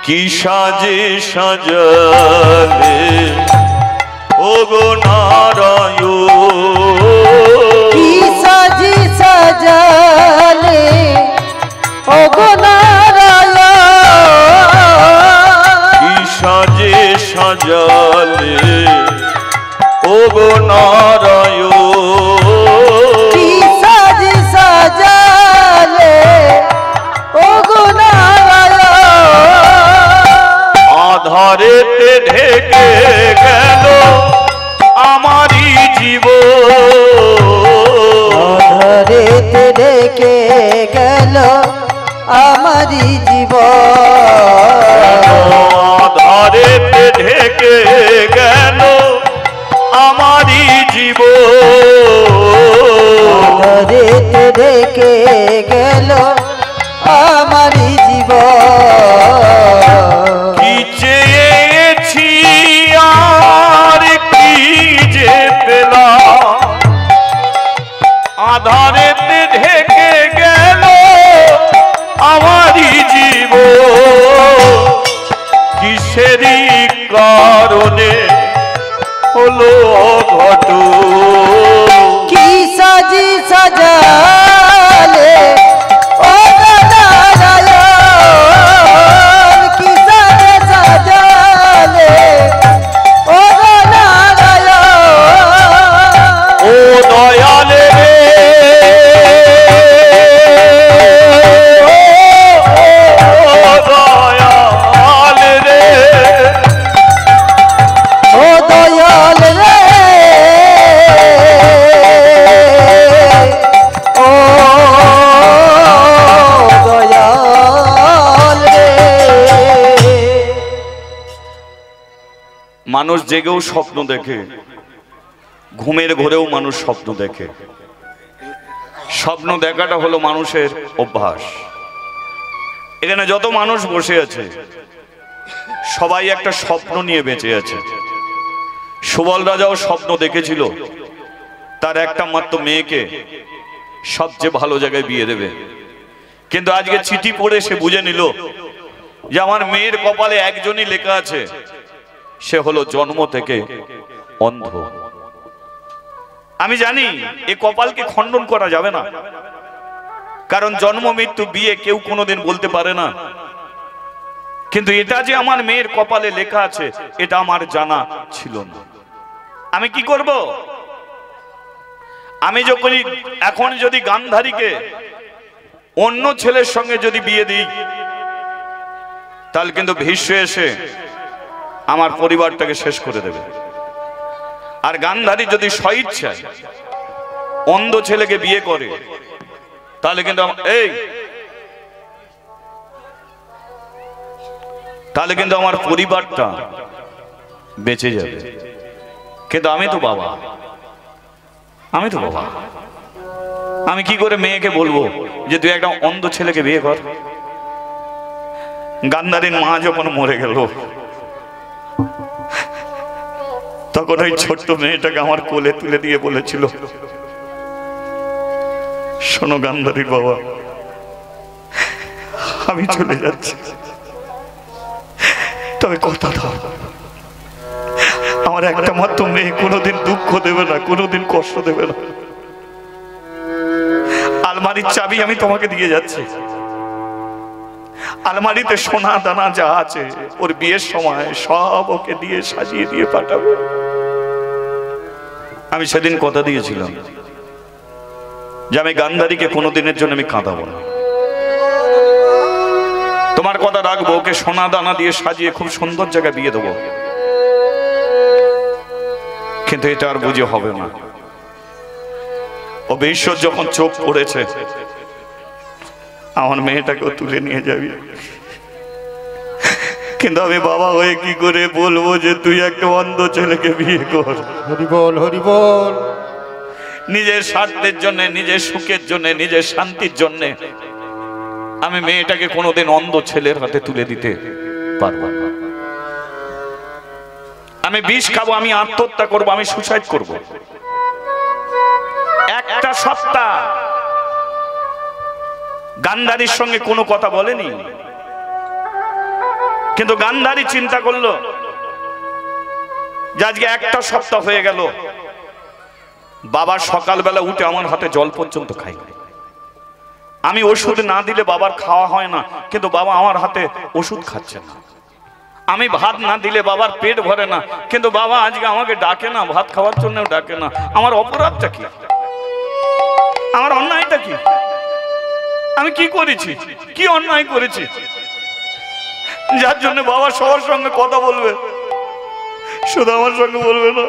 কি সাজে সাজালে ওগো নারায়ণ, কি সাজি সাজালে ওগো নারায়ণ, কি সাজে সাজালে ওগো নারায়ণ, কি সাজি সাজালে ওগো নারায়ণ। আধারেতে ঢেকে গেল আমারই জীবন, আধারেতে ঢেকে গেল আমারই জীবন, আধারেতে ঢেকে গেল আমারই জীবন, আধারেতে ঢেকে গেল আমারই জীবন। কি চেয়েছি আর কি আধারেতে ঢেকে গেল আমারই জীব, কিসেরই কারণে হলো অঘটন। কি সাজি সাজালে ও নারায়ণ, কি সাজে সাজালে ও নারায়ণ। ও দয়ালে রে, ও দয়াল রে, ও দয়াল রে, ও দয়াল রে। মানুষ জেগেও স্বপ্ন দেখে, ঘুমের ঘোরেও মানুষ স্বপ্ন দেখে। স্বপ্ন দেখাটা হলো মানুষের অভ্যাস। এখানে যত মানুষ বসে আছে সবাই একটা স্বপ্ন নিয়ে বেঁচে আছে। সুবল রাজাও স্বপ্ন দেখেছিল তার একটা মাত্র মেয়েকে সবচেয়ে ভালো জায়গায় বিয়ে দেবে, কিন্তু আজকে চিঠি পড়ে সে বুঝে নিল যে আমার মেয়ের কপালে একজনই লেখা আছে, সে হলো জন্ম থেকে অন্ধ। আমি জানি এই কপালকে খণ্ডন করা যাবে না, কারণ জন্ম মৃত্যু বিয়ে কেউ কোনোদিন বলতে পারে না, কিন্তু এটা যে আমার মেয়ের কপালে লেখা আছে এটা আমার জানা ছিল না। আমি কি করব? আমি যখন এখন যদি গান্ধারীকে অন্য ছেলের সঙ্গে যদি বিয়ে দিই, তাহলে কিন্তু ভীষ্ম এসে আমার পরিবারটাকে শেষ করে দেবে। আর গান্ধারী যদি স্বইচ্ছায় অন্ধ ছেলেকে বিয়ে করে, তাহলে কিন্তু আমার পরিবারটা বেঁচে যাবে। কিন্তু আমি তো বাবা, আমি কি করে মেয়েকে বলবো যে তুই একটা অন্ধ ছেলেকে বিয়ে কর? গান্ধারীর মা যখন মরে গেল, তখন ওই ছোট্ট মেয়েটাকে আমার কোলে তুলে দিয়ে বলেছিল, শোনো গান্ধারীর বাবা, আমি চলে যাচ্ছি, তবে কথা দাও আমার একটা মাত্র মেয়ে কোনোদিন দুঃখ দেবে না, কোনোদিন কষ্ট দেবে না। আলমারির চাবি আমি তোমাকে দিয়ে যাচ্ছি, আলমারিতে সোনা দানা যা আছে ওর বিয়ের সময় সব ওকে দিয়ে সাজিয়ে দিয়ে পাঠাবো। আমি সেদিন কথা দিয়েছিলাম যে আমি গান্ধারীকে কোনোদিনের জন্য আমি কাঁদাবো না, তোমার কথা রাখবো, ওকে সোনা দানা দিয়ে সাজিয়ে খুব সুন্দর জায়গায় বিয়ে দেবো। কিন্তু এটা আর বুঝে হবে না। ও ঈশ্বর যখন চোখ পড়েছে, আমার মেয়েটাকেও তুলে নিয়ে যাবি, কিন্তু আমি বাবা হয়ে কি করে বলবো যে তুই একটা অন্ধ ছেলেকে বিয়ে কর? হরি বল, হরি বল। নিজের স্বার্থের জন্য, নিজের সুখের জন্য, নিজের শান্তির জন্য আমি মেয়েটাকে কোনোদিন অন্ধ ছেলের হাতে তুলে দিতে পারবো না। আমি বিষ খাবো, আমি আত্মহত্যা করবো, আমি সুসাইড করব। একটা সপ্তাহ গান্ধারীর সঙ্গে কোনো কথা বলেনি, কিন্তু গান্ধারী চিন্তা করলো যে আজকে একটা সপ্তাহ হয়ে গেল, বাবা সকালবেলা উঠে আমার হাতে জল পর্যন্ত খাই, আমি ওষুধ না দিলে বাবার খাওয়া হয় না, কিন্তু বাবা আমার হাতে ওষুধ খাচ্ছে না। আমি ভাত না দিলে বাবার পেট ভরে না, কিন্তু বাবা আজকে আমাকে ডাকে না, ভাত খাওয়ার জন্য ডাকে না। আমার অপরাধটা কি? আমার অন্যায়টা কি? আমি কি করেছি? কি অন্যায় করেছি যার জন্য বাবা সবার সঙ্গে কথা বলবে, শুধু আমার সঙ্গে বলবে না?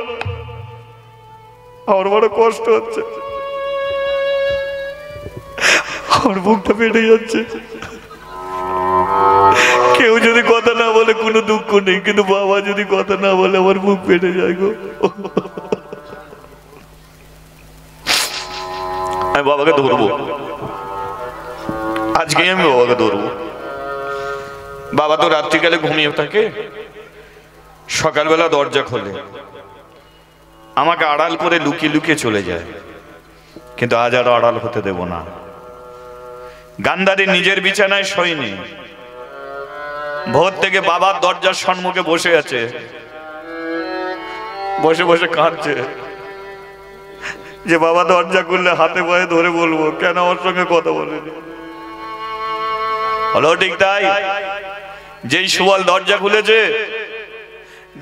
আমার বড় কষ্ট হচ্ছে, আমার বুকটা ফেটে যাচ্ছে। কেউ যদি কথা না বলে কোনো দুঃখ নেই, কিন্তু বাবা যদি কথা না বলে আমার বুক ফেটে যায় গো। আমি বাবাকে ধরবো, আজকেই আমি বাবাকে ধরবো। বাবা তো রাত্রিকালে ঘুমিয়ে থাকে, সকালবেলা দরজা খোলে, আমাকে আড়াল করে লুকিয়ে লুকিয়ে চলে যায়। কিন্তু আজ আর আড়াল হতে দেব না। গান্ধারী নিজের বিছানায় শোয়নি, ভোর থেকে বাবার দরজার সম্মুখে বসে আছে, বসে বসে কাঁদছে যে বাবা দরজা খুললে হাতে পায়ে ধরে বলবো কেন আমার সঙ্গে কথা বলেনি। হলো ঠিক তাই, যেই সুবল দরজা খুলেছে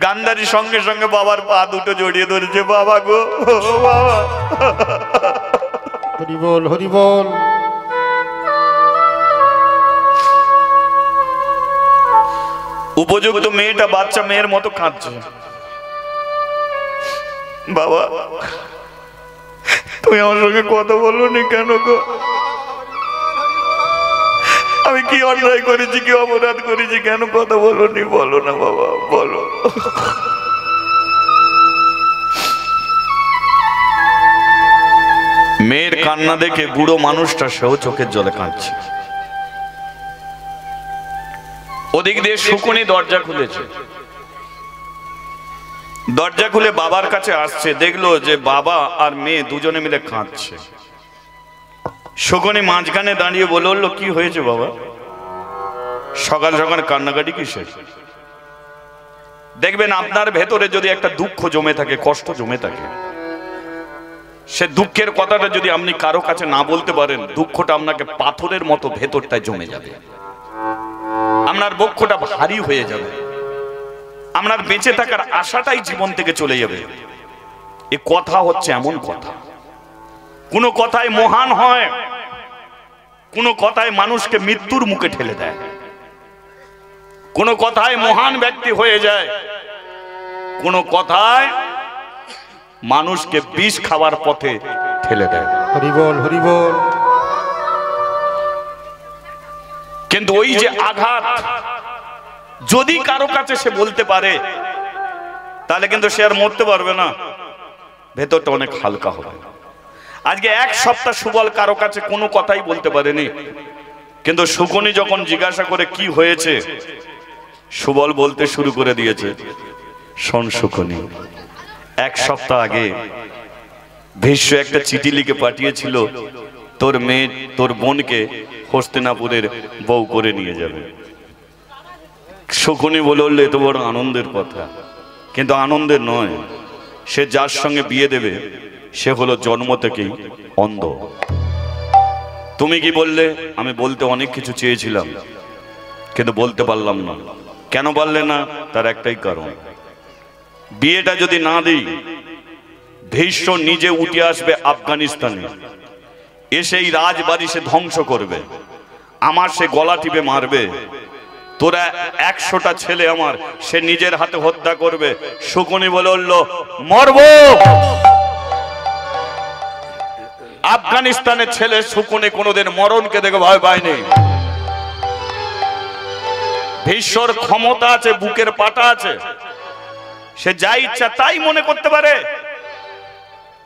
গান্ধারী সঙ্গে সঙ্গে বাবার পা দুটো জড়িয়ে ধরেছে, বাবা গো বাবা। হরি বল হরি বল। উপযুক্ত মেয়েটা বাচ্চা মেয়ের মতো কাঁদছে, বাবা তুমি আমার সঙ্গে কথা বলোনি কেন গো? আমি কি অন্যায় করেছি, কি অপরাধ করেছি, কেন কথা বলোনি? বলো না বাবা, বলো। মেয়ের কান্না দেখে বুড়ো মানুষটা সেও চোখের জলে কাঁদছে। ওদিক দিয়ে শকুনি দরজা খুলেছে, দরজা খুলে বাবার কাছে আসছে, দেখলো যে বাবা আর মেয়ে দুজনে মিলে কাঁদছে। শকুনি মাঝখানে দাঁড়িয়ে বলল, কি হয়েছে বাবা, সকাল সকাল কান্নাকাটি কিসের? দেখবেন আপনার ভেতরে যদি একটা দুঃখ জমে থাকে, কষ্ট জমে থাকে, সে দুঃখের কথাটা যদি আপনি কারো কাছে না বলতে পারেন, দুঃখটা আপনাকে পাথরের মতো ভেতরটায় জমে যাবে, আপনার বক্ষটা ভারী হয়ে যাবে, আপনার বেঁচে থাকার আশাটাই জীবন থেকে চলে যাবে। এ কথা হচ্ছে এমন কথা, কোন কথায় মহান হয়, কোন কথায় মানুষকে মৃত্যুর মুখে ঠেলে দেয়, কোন কথায় মহান ব্যক্তি হয়ে যায়, কোন কথায় মানুষকে বিষ খাওয়ার পথে ঠেলে দেয়। হরি বল হরি বল। কিন্তু ওই যে আঘাত যদি কারো কাছে সে বলতে পারে, তাহলে কিন্তু সে আর মরতে পারবে না, ভেতরটা অনেক হালকা হবে। আজকে এক সপ্তাহ সুবল কারো কাছে কোনো কথাই বলতে পারেনি, কিন্তু শকুনি যখন জিজ্ঞাসা করে কি হয়েছে, সুবল বলতে শুরু করে দিয়েছে, শোন শকুনি, এক সপ্তাহ আগে ভীষ্ম একটা চিঠি লিখে পাঠিয়েছিল, তোর মেয়ে তোর বোনকে হস্তিনাপুরের বউ করে নিয়ে যাবে। শকুনি বলল, এত বড় আনন্দের কথা, কিন্তু আনন্দের নয়, সে যার সঙ্গে বিয়ে দেবে সে হলো জন্ম থেকেই অন্ধ। তুমি কি বললে? আমি বলতে অনেক কিছু চেয়েছিলাম, কিন্তু বলতে পারলাম না। কেন পারলে না? তার একটাই কারণ, বিয়েটা যদি না দিই, ভীষ্ম নিজে উঠে আসবে আফগানিস্তানে, এসে এই রাজবাড়ি সে ধ্বংস করবে, আমার সে গলা টিপে মারবে, তোরা 100টা ছেলে আমার সে নিজের হাতে হত্যা করবে। শকুনি বলল, মরব। আফগানিস্তানের ছেলে শকুনি কোনোদিন মরণকে দেখে ভয় পায়নি। ভীষ্মর ক্ষমতা আছে, বুকের পাটা আছে, সে যা ইচ্ছা তাই মনে করতে পারে,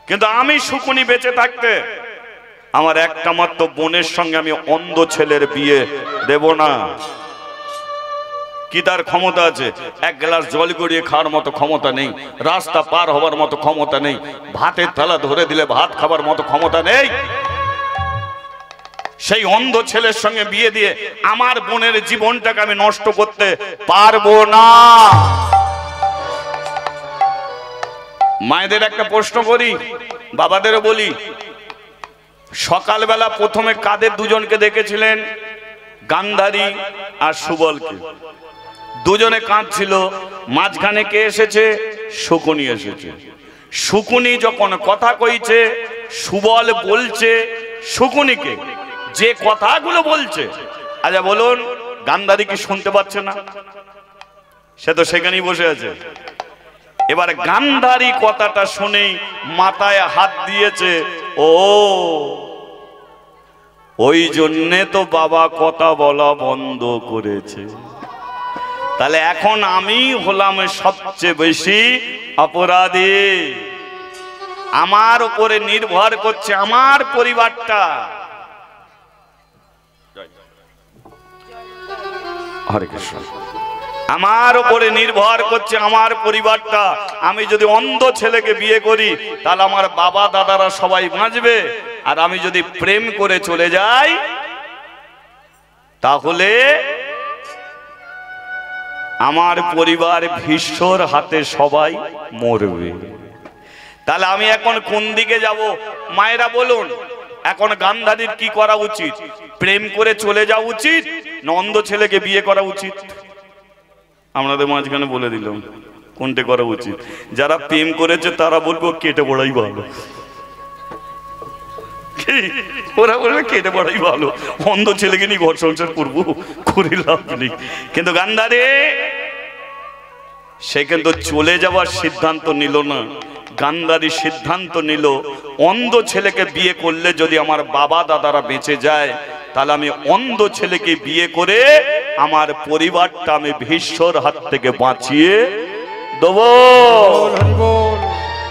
কিন্তু আমি শকুনি বেঁচে থাকতে আমার একটা মাত্র বোনের সঙ্গে আমি অন্ধ ছেলের বিয়ে দেব না। কি তার ক্ষমতা আছে? এক গ্লাস জল গড়িয়ে খাওয়ার মতো ক্ষমতা নেই, রাস্তা পার হবার মতো ক্ষমতা নেই, ভাতের থালা ধরে দিলে ভাত খাবার মতো ক্ষমতা নেই। সেই অন্ধ ছেলের সঙ্গে বিয়ে দিয়ে আমার বোনের জীবনটাকে আমি নষ্ট করতে পারবো না। মায়েদের একটা প্রশ্ন করি, বাবাদেরও বলি, সকালবেলা প্রথমে কাদের দুজনকে দেখেছিলেন? গান্ধারী আর সুবলকে। দুজনে কাঁদছিল, মাঝখানে কে এসেছে? শকুনি এসেছে। শকুনি যখন কথা কইছে, সুবল বলছে শকুনিকে যে কথাগুলো বলছে, আচ্ছা বলুন গান্ধারী কি শুনতে পাচ্ছে না? সে তো সেখানেই বসে আছে। এবার গান্ধারী কথাটা শুনেই মাথায় হাত দিয়েছে, ও ওই জন্যে তো বাবা কথা বলা বন্ধ করেছে, তাহলে এখন আমি হলাম সবচেয়ে বেশি অপরাধী, আমার উপরে নির্ভর করছে আমার পরিবারটা। হরে কৃষ্ণ। আমার উপরে নির্ভর করছে আমার পরিবারটা। আমি যদি অন্ধ ছেলেকে বিয়ে করি, তাহলে আমার বাবা দাদারা সবাই বাঁচবে, আর আমি যদি প্রেম করে চলে যাই তাহলে আমার পরিবার ভীষ্মর হাতে সবাই মরবে। তাহলে আমি এখন কোন দিকে যাব? মায়েরা বলুন, এখন গান্ধারীর কি করা উচিত? প্রেম করে চলে যাওয়া উচিত না অন্ধ ছেলেকে বিয়ে করা উচিত? আমাদের মাঝখানে বলে দিলাম কোনটা করা উচিত। যারা প্রেম করেছে তারা বলবো কেটে পড়াই ভালো, ওরা বলবে কেটে পড়াই ভালো, অন্ধ ছেলেকে নিয়ে ঘর সংসার করবো, করে লাভ নেই। কিন্তু গান্ধারী সে কিন্তু চলে যাওয়ার সিদ্ধান্ত নিল না। গান্ধারী সিদ্ধান্ত নিল অন্ধ ছেলেকে বিয়ে করলে যদি আমার বাবা দাদারা বেঁচে যায় তাহলে আমি অন্ধ ছেলেকে বিয়ে করে আমার পরিবারটা আমি ভীষ্মর হাত থেকে বাঁচিয়ে দেবো।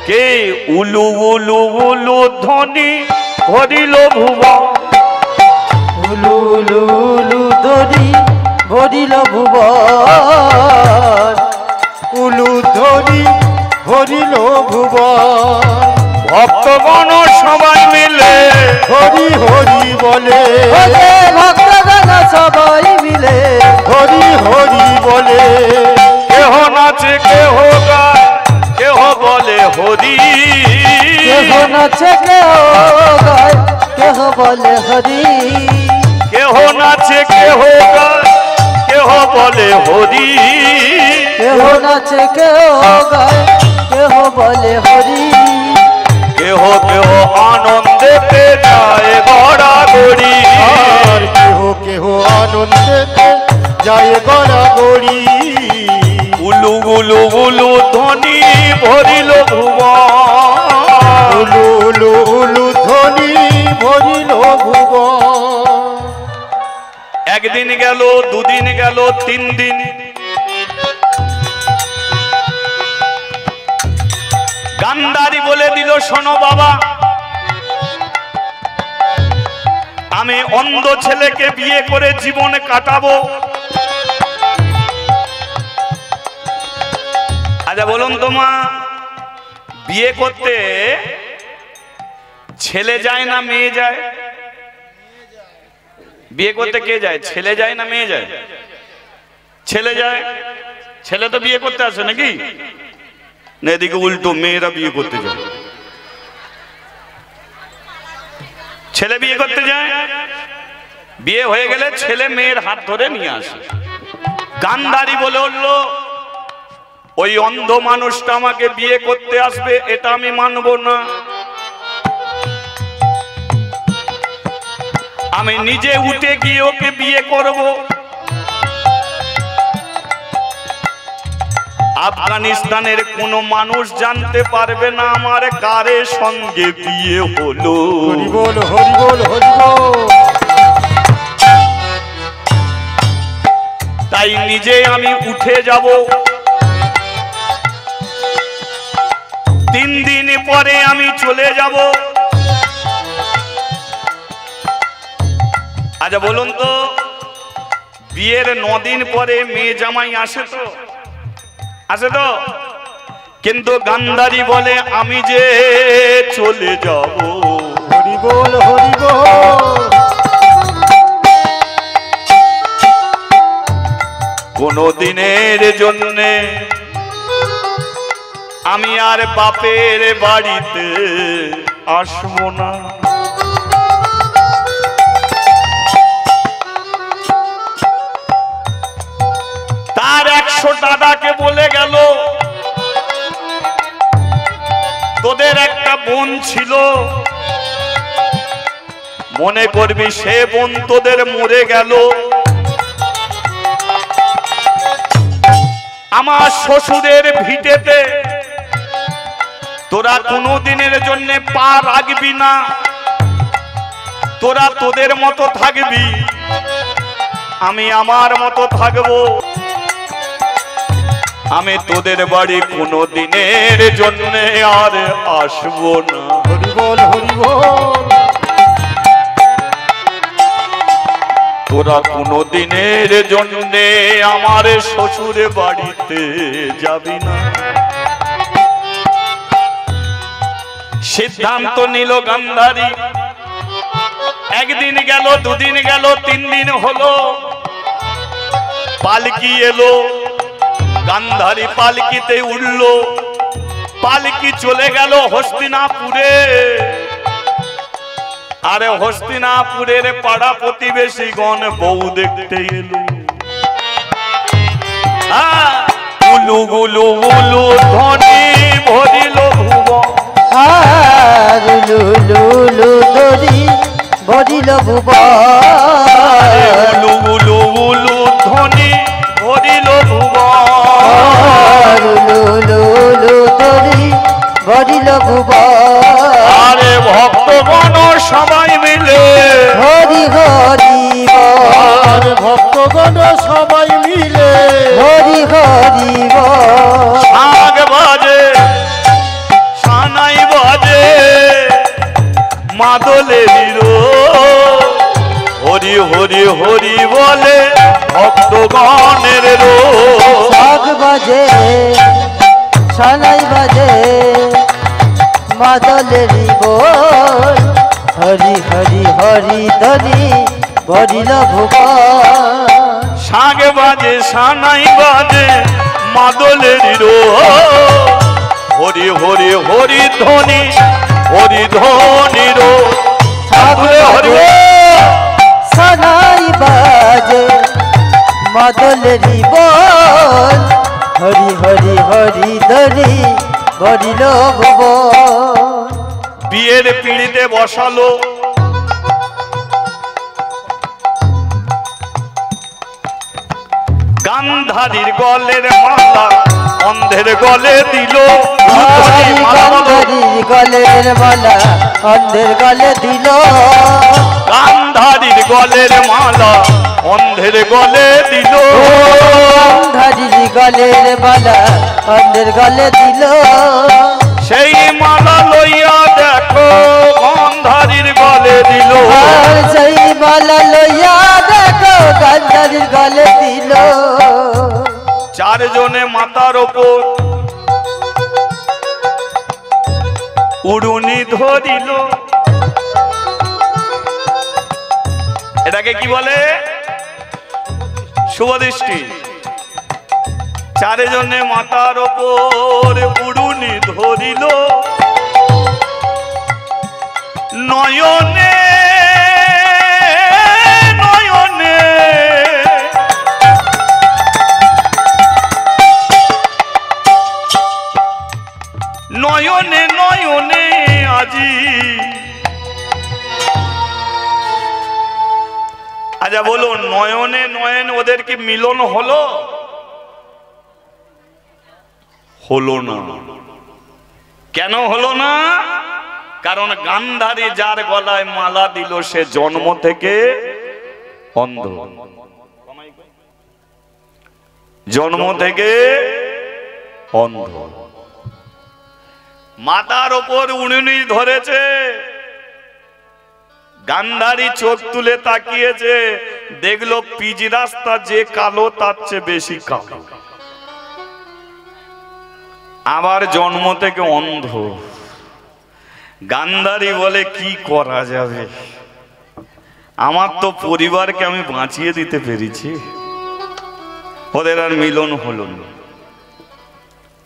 কে উলু উলু উলু ধ্বনি ভরিল ভুবন, উলু উলু উলু ধ্বনি ভরিল ভুবন, উলু ধ্বনি ভরিল ভুবন। ভক্তগণ সবাই মিলে হরি হরি বলে, ভক্তগণ সবাই মিলে হরি হরি বলে। কেহ নাচে কেহ গায় কেহ বলে হরি, কেহ নাচে কেহ গায় কেহ বলে হরি, কেহ নাচে কেহ গায় কেহ বলে হরি, কেহ নাচে কেহ গায় কেহ বলে হরি, কেহ কেহ আনন্দেতে যায় গড়াগড়ি, আর কেহ কেহ আনন্দেতে যায় গড়াগড়ি। উলু গুলু গুলু ধ্বনি ভরিল ভুবন, উলু উলু উলু ধ্বনি ভরিল ভুবন। একদিন গেল, দুদিন গেল, 3 দিন। গান্ধারী বলে দিল, শোনো বাবা, আমি অন্ধ ছেলেকে বিয়ে করে জীবন কাটাবো। আচ্ছা বলুন তো মা, বিয়ে করতে ছেলে যায় না মেয়ে যায়? বিয়ে করতে কে যায়? ছেলে যায় না মেয়ে যায়? ছেলে যায়। ছেলে তো বিয়ে করতে আসে নাকি? না এদিকে উল্টো, মেয়েরা বিয়ে করতে যায়। ছেলে বিয়ে করতে যায়, বিয়ে হয়ে গেলে ছেলে মেয়ের হাত ধরে নিয়ে আসে। গান্ধারী বলে উঠলো, ওই অন্ধ মানুষটা আমাকে বিয়ে করতে আসবে, এটা আমি মানব না। আমি নিজে উঠে গিয়ে ওকে বিয়ে করব। আফগানিস্তানের কোন মানুষ জানতে পারবে না আমার কারে সঙ্গে বিয়ে হলো। হরি বল হরি বল হরি বল। তাই নিজে আমি উঠে যাব। 3 দিন পরে আমি চলে যাব। আচ্ছা বলুন তো, বিয়ের 9 দিন পরে মেয়ে জামাই আসে তো? আসে তো? কিন্তু গান্ধারী বলে আমি যে চলে যাব। হরি বল হরি বল। কোনো দিনের জন্যে আমি আর বাপের বাড়িতে আসবো না। তার 100 দাদাকে বলে গেল, তোদের একটা বোন ছিল, মনে করবি সে বোন তোদের মরে গেল। আমার শ্বশুরের ভিটেতে তোরা কোনো দিনের জন্য পা রাখবি না, তোরা তোদের মতো থাকবি, আমি আমার মতো থাকবো। আমি তোদের বাড়ি কোনো দিনের জন্য আর আসবো না। হরি বল হরি বল। তোরা কোনো দিনের জন্য আমার শ্বশুর বাড়িতে যাবি না। সিদ্ধান্ত নিল গান্ধারী, একদিন গেল, দুদিন গেল, 3 দিন হলো, পালকি এলো, গান্ধারী পালকিতে উঠলো, পালকি চলে গেল হস্তিনাপুরে। আরে হস্তিনাপুরের পাড়া প্রতিবেশীগণ বউ দেখতে এলো। গুলু গুলু গুলু ধ্বনি ভরিল ভুবন, লুলু লুলু ধরি ভরিল ভুবন, গুলু গুলু গুলু ধ্বনি ভরিল ভুবন, লুলু লুলু ধরি ভরিল ভুবন। আরে ভক্তগণ সবাই মিলে হরি হরি আর ভক্তগণ সবাই মিলে হরি হরি শাঁখ বাজে, সানাই বাজে, মাদলের হরি হরি হরি বলে ভক্তগণের শাক বাজে সানাই বাজে মাদলেরি বল, হরি হরি হরি ধরি ভরিল ভুবন। শাঁখ বাজে, সানাই বাজে, মাদলের হরি হরি হরি ধ্বনি, হরি ধ্বনির শাক বাজে সানাই বাজে মাদলেরি বল, হরি হরি হরি ধরি ভরিল ভুবন। বিয়ের পিঁড়িতে বসালো, গান্ধারীর গলের মালা অন্ধের গলে দিল, গান্ধারীর গলের মালা অন্ধের গলে দিল, গান্ধারীর গলের মালা অন্ধের গলে দিল, গান্ধারীর গলের মালা অন্ধের গলে দিল। সেই মালা লইয়া দেখো গান্ধারীর গলে দিল, আর সেই মালা লইয়া দেখো গান্ধারীর গলে দিল। 4 জনে মাথার ওপর উড়ুনি ধরিল। এটাকে কি বলে? শুভদৃষ্টি। 4 জনে মাথার ওপর উড়ুনি ধরিল, নয়নে নয়নে নয়নে নয়নে আজি। আচ্ছা বলুন, নয়নে নয়ন ওদের কি মিলন হলো? হলো না। কেন হলো না? কারণ গান্ধারী যার গলায় মালা দিল সে জন্ম থেকে অন্ধ, জন্ম থেকে অন্ধ। মাথার ওপর উড়ুনি ধরেছে, গান্ধারী চোখ তুলে তাকিয়েছে, দেখলো পিচ রাস্তা যে কালো তার চেয়ে বেশি কালো, আবার জন্ম থেকে অন্ধ। গান্ধারী বলে কি করা যাবে, আমার তো পরিবারকে আমি বাঁচিয়ে দিতে পেরেছি, ওদের আর মিলন হলো না।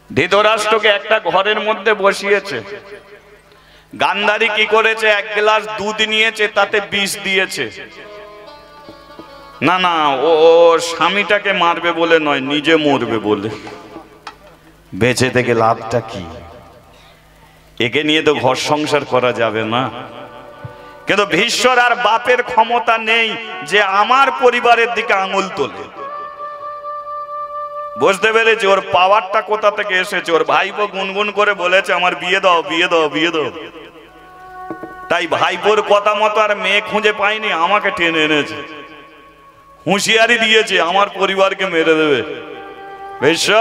ধৃতরাষ্ট্রকে একটা ঘরের মধ্যে বসিয়েছে, গান্ধারী কি করেছে, 1 গ্লাস দুধ নিয়েছে, তাতে বিষ দিয়েছে। না না, ও স্বামীটাকে মারবে বলে নয়, নিজে মরবে বলে। বেঁচে থেকে লাভটা কি? একে নিয়ে তো ঘর সংসার করা যাবে না। কিন্তু ভীষ্মর আর বাপের ক্ষমতা নেই যে আমার পরিবারের দিকে আঙুল তোলে। বুঝতে পেরেছি ওর পাওয়ারটা কোথা থেকে এসেছে। ওর ভাইপো গুনগুন করে বলেছে আমার বিয়ে দাও, বিয়ে দাও, বিয়ে দাও। তাই ভাইপোর কথা মতো আর মেয়ে খুঁজে পাইনি, আমাকে টেনে এনেছে, হুঁশিয়ারি দিয়েছে আমার পরিবারকে মেরে দেবে। ভীষ্ম,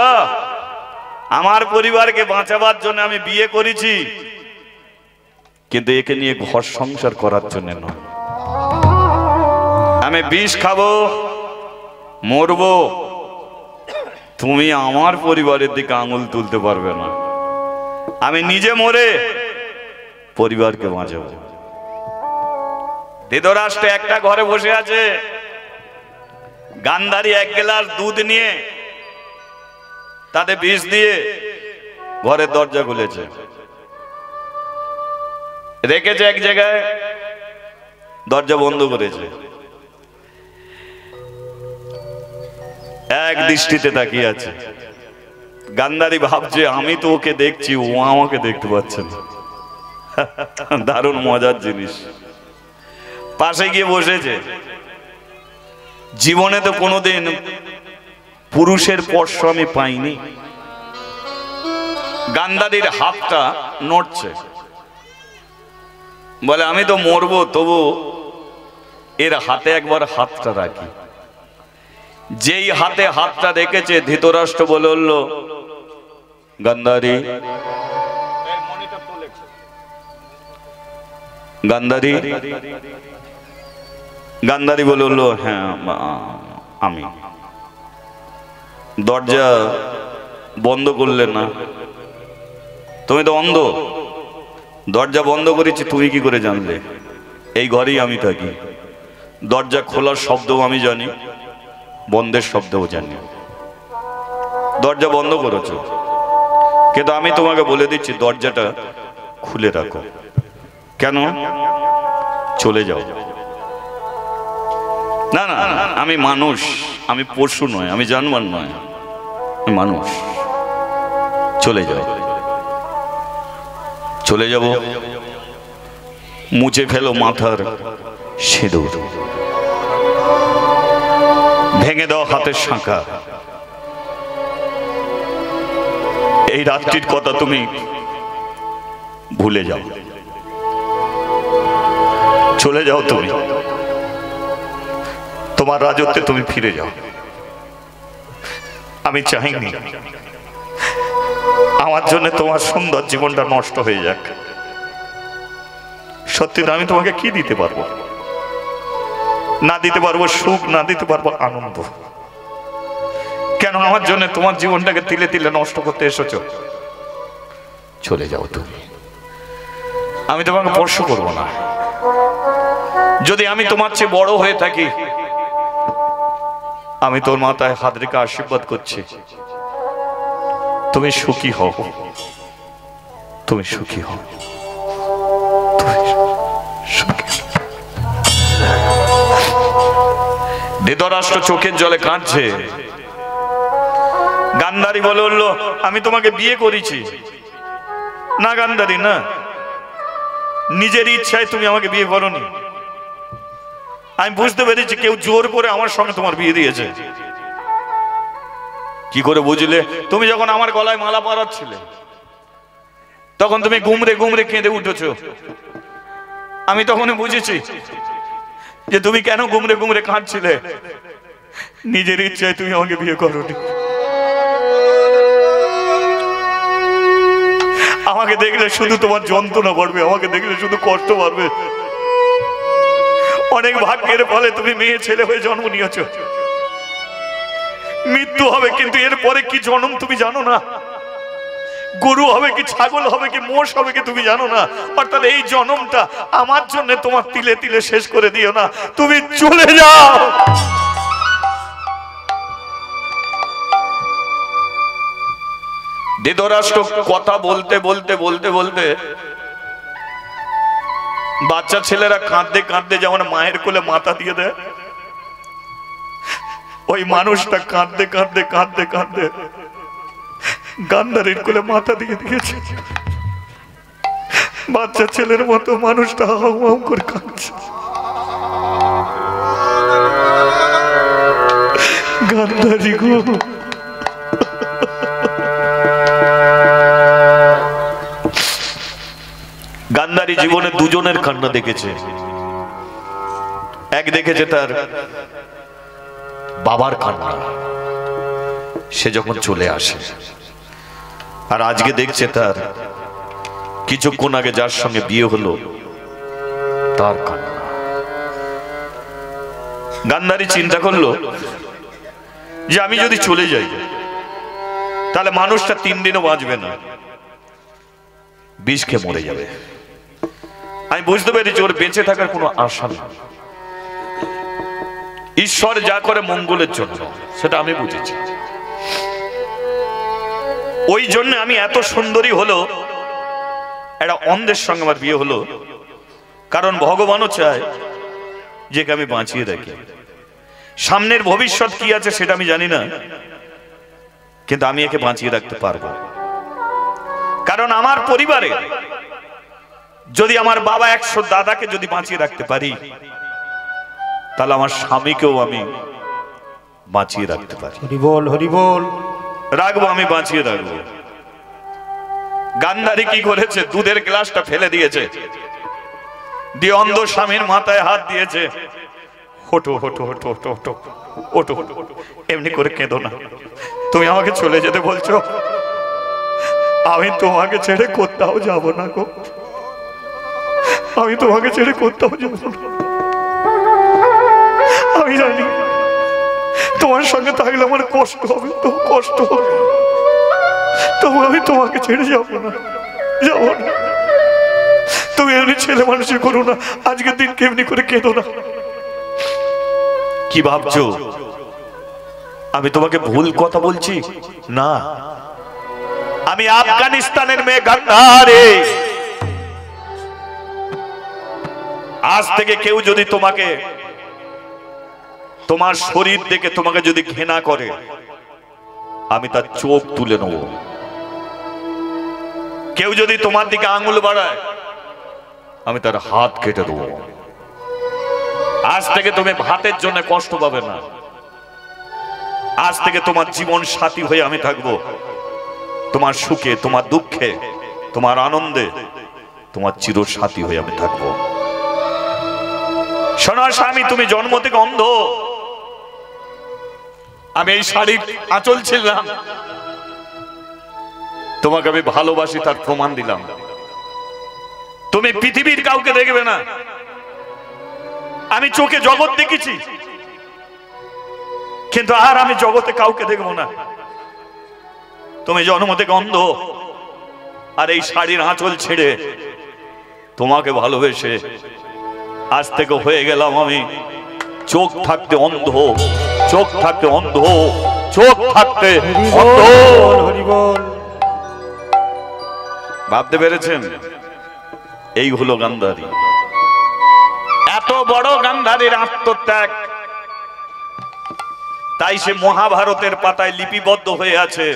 আমার পরিবারকে বাঁচাবার জন্য আমি বিয়ে করেছি, কিন্তু একে নিয়ে ঘর সংসার করার জন্য নয়। আমি বিষ খাবো, মরবো, তুমি আমার পরিবারের দিকে আঙুল তুলতে পারবে না। আমি নিজে মরে পরিবারকে বাঁচাবো। ধৃতরাষ্ট্র একটা ঘরে বসে আছে, গান্ধারী এক গ্লাস দুধ নিয়ে তাতে বিষ দিয়ে ঘরের দরজা খুলেছে, রেখেছে এক জায়গায়, দরজা বন্ধ করেছে। এক দৃষ্টিতে তাকিয়ে আছে। গান্ধারী ভাবছে আমি তো ওকে দেখছি, ও আমাকে দেখতে পাচ্ছে না। দারুণ মজার জিনিস। পাশে গিয়ে বসেছে। জীবনে তো কোনোদিন পুরুষের স্পর্শ আমি পাইনি। গান্ধারীর হাতটা নড়ছে, বলে আমি তো মরবো, তবু এর হাতে একবার হাতটা রাখি। যেই হাতে হাতটা রেখেছে, ধৃতরাষ্ট্র বলে উঠল, গান্ধারী, গান্ধারী। গান্ধারী বলে উঠল, হ্যাঁ আমি। দরজা বন্ধ করলে না? তুমি তো অন্ধ, দরজা বন্ধ করেছি, তুমি কি করে জানলে? এই ঘরেই আমি থাকি, দরজা খোলার শব্দও আমি জানি, বন্ধের শব্দও জানি। দরজা বন্ধ করেছো, কিন্তু আমি তোমাকে বলে দিচ্ছি দরজাটা খুলে রাখো। কেন? চলে যাও। না না, আমি মানুষ, আমি পশু নয়, আমি জানোয়ার নয়, আমি মানুষ। চলে যাও। চলে যাব। মুছে ফেলো মাথার সিঁদুর, ভেঙে দাও হাতের শাঁখা। এই রাত্রির কথা তুমি ভুলে যাও। চলে যাও তুমি, তোমার রাজত্বে তুমি ফিরে যাও। আমি চাইনি আমার জন্য তোমার সুন্দর জীবনটা নষ্ট হয়ে যাক। সত্যি আমি তোমাকে কি দিতে পারবো? না দিতে পারবো সুখ, না দিতে পারবো আনন্দ। কেন আমার জন্য তোমার জীবনটাকে তিলে তিলে নষ্ট করতে এসেছো? চলে যাও তুমি, আমি তোমাকে স্পর্শ করবো না। যদি আমি তোমার চেয়ে বড় হয়ে থাকি, আমি তোর মাথায় হাত রেখে আশীর্বাদ করছি, তুমি সুখী হও, তুমি সুখী হও, ধৃতরাষ্ট্র চোখের জলে কাঁদছে। গান্ধারী বলে উঠল, আমি তোমাকে বিয়ে করেছি। না গান্ধারী না, নিজের ইচ্ছায় তুমি আমাকে বিয়ে করোনি। আমি বুঝতে পেরেছি কেউ জোর করে আমার সঙ্গে তোমার বিয়ে দিয়েছে। কি করে বুঝলে? তুমি যখন আমার গলায় মালা পরাচ্ছিলে, তখন তুমি গুমরে গুমরে কেঁদে উঠেছো। আমি তখনই বুঝেছি যে তুমি কেন গুমরে গুমরে কাঁদছিলে। নিজের ইচ্ছায় তুমি আমাকে বিয়ে করোনি। আমাকে দেখলে শুধু তোমার যন্ত্রণা বাড়বে, আমাকে দেখলে শুধু কষ্ট বাড়বে। অনেক ভাগ্যের ফলে তুমি মেয়ে ছেলে হয়ে জন্ম নিয়েছো। মৃত্যু হবে, কিন্তু এরপরে কি জন্ম তুমি জানো না। গরু হবে কি, ছাগল হবে কি, মোষ হবে কি তুমি জানো না। অর্থাৎ এই জন্মটা আমার জন্য তোমার তিলে তিলে শেষ করে দিও না, তুমি চলে যাও। ধৃতরাষ্ট্র কথা বলতে বলতে বলতে বলতে, বাচ্চা ছেলেরা কাঁদতে কাঁদতে যেমন মায়ের কোলে মাথা দিয়ে দেয়, ওই মানুষটা কাঁদতে কাঁদতে কাঁদতে কাঁদতে গান্ধারীর কোলে মাথা দিয়ে দিয়েছে। বাচ্চা ছেলের মতো মানুষটা হাউ হাউ করে কাঁদছে। গান্ধারী গো, গান্ধারী জীবনে দুজনের কান্না দেখেছে। এক দেখেছে তার বাবার কান্না, সে যখন চলে আসে, আর আজকে দেখছে তার কিছুক্ষণ আগে যার সঙ্গে বিয়ে হলো তার কান্না। গান্ধারী চিন্তা করলো যে আমি যদি চলে যাই তাহলে মানুষটা 3 দিনও বাঁচবে না, বিষ খেয়ে মরে যাবে। আমি বুঝতে পেরেছি ওর বেঁচে থাকার কোনো আশা নেই। ঈশ্বর যা করে মঙ্গলের জন্য, সেটা আমি বুঝেছি। ওই জন্য আমি এত সুন্দরী হলো, একটা অন্ধের সঙ্গে আমার বিয়ে হলো, কারণ ভগবানও চায় যে আমি বাঁচিয়ে রাখি। সামনের ভবিষ্যৎ কি আছে সেটা আমি জানি না, কিন্তু আমি একে বাঁচিয়ে রাখতে পারবো। কারণ আমার পরিবারে যদি আমার বাবা 100 দাদাকে যদি বাঁচিয়ে রাখতে পারি, তাহলে আমার স্বামীকেও আমি বাঁচিয়ে রাখতে পারি। হরি বল, হরি বল। রাখবো, আমি বাঁচিয়ে রাখবো। গান্ধারী কি করেছে? দুধের গ্লাসটা ফেলে দিয়েছে, দিয়ে অন্ধ স্বামীর মাথায় হাত দিয়েছে। ওঠো ওঠো ওঠো ওঠো ওঠো ওঠো, এমনি করে কেঁদো না। তুমি আমাকে চলে যেতে বলছো, আমি তোমাকে ছেড়ে কোথাও যাব না গো, আমি তোমাকে ছেড়ে কোথাও যাব না। আমি জানি তোমার সঙ্গে থাকলে আমার কষ্ট হবে, তো কষ্ট হবে, তবু আমি তোমাকে ছেড়ে যাব না, যাব না। তুমি এমনি ছেলে মানুষই করো না, আজকের দিন কেমনি করে কেঁদো না। কি ভাবছো আমি তোমাকে ভুল কথা বলছি? না, আমি আফগানিস্তানের মেয়ে গান্ধারী। আজ থেকে কেউ যদি তোমাকে, তোমার শরীর দেখে তোমাকে যদি ঘৃণা করে, আমি তার চোখ তুলে নেব। কেউ যদি তোমার দিকে আঙুল বাড়ায়, আমি তার হাত কেটে দেবো। আজ থেকে তুমি ভাতের জন্য কষ্ট পাবে না। আজ থেকে তোমার জীবন সাথী হয়ে আমি থাকবো। তোমার সুখে, তোমার দুঃখে, তোমার আনন্দে, তোমার চিরসাথী হয়ে আমি থাকবো। শোনো স্বামী, তুমি জন্ম থেকে অন্ধ। আমি এই শাড়ির আঁচল ছিলাম, তোমাকে আমি ভালোবাসি তার প্রমাণ দিলাম। তুমি পৃথিবীর কাউকে দেখবে না, আমি চোখে জগৎ দেখেছি, কিন্তু আর আমি জগতে কাউকে দেখবো না। তুমি জন্ম থেকে অন্ধ, আর এই শাড়ির আঁচল ছেড়ে তোমাকে ভালোবেসে আজ থেকে হয়ে গেলাম আমি চোখ থাকতে অন্ধ, চোখ থাকতে অন্ধ, চোখ থাকতে অন্ধ। হরি বল। ভাবতে পেরেছেন? এই হলো গান্ধারী। এত বড় গান্ধারীর আত্মত্যাগ, তাই সে মহাভারতের পাতায় লিপিবদ্ধ হয়ে আছে,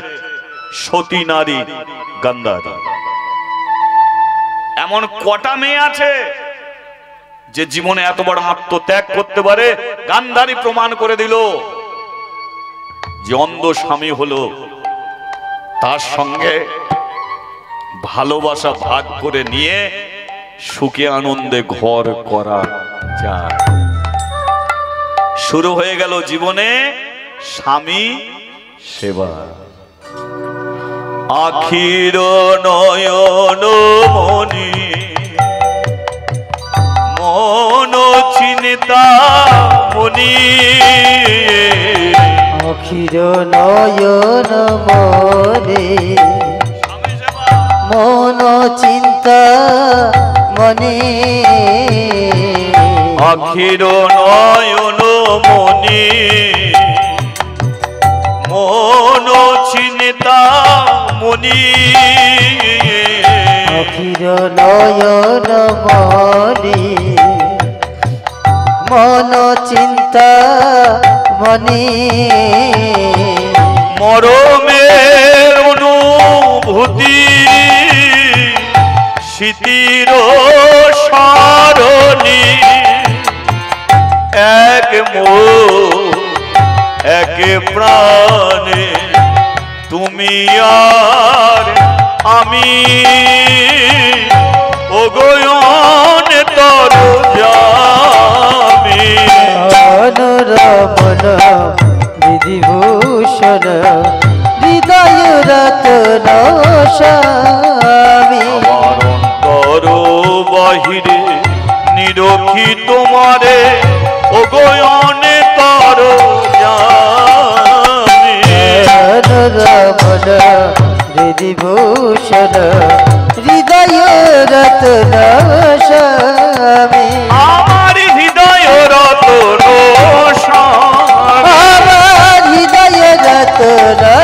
সতী নারী গান্ধারী। এমন কটা মেয়ে আছে যে জীবনে এত বড় আত্মত্যাগ করতে পারে? গান্ধারী প্রমাণ করে দিল যে অন্ধ স্বামী হলো, তার সঙ্গে ভালোবাসা ভাগ করে নিয়ে সুখে আনন্দে ঘর করা যায়। শুরু হয়ে গেল জীবনে স্বামী সেবা। আখির নয়ন মনি মন চিন্তা মনি, আখির নয়ন মনে মন চিন্তা মনে, আখির নয়ন মনি মন চিন্তা মনি, আখির নয়ন মনে মন চিন্তা মনে, মরমের অনুভূতি স্মৃতির সারণী, এক এক প্রাণে তুমি আর আমি, ওগয়ন তর যামি, অনুরমন বিধিভূষণ হৃদয় রতন স্বামী, আমার অন্তর বাহিরে নিরখি তোমারে, ওগয়নে তর যামি, অনুরমন বিধিভূষণ হৃদয় রতন স্বামী। না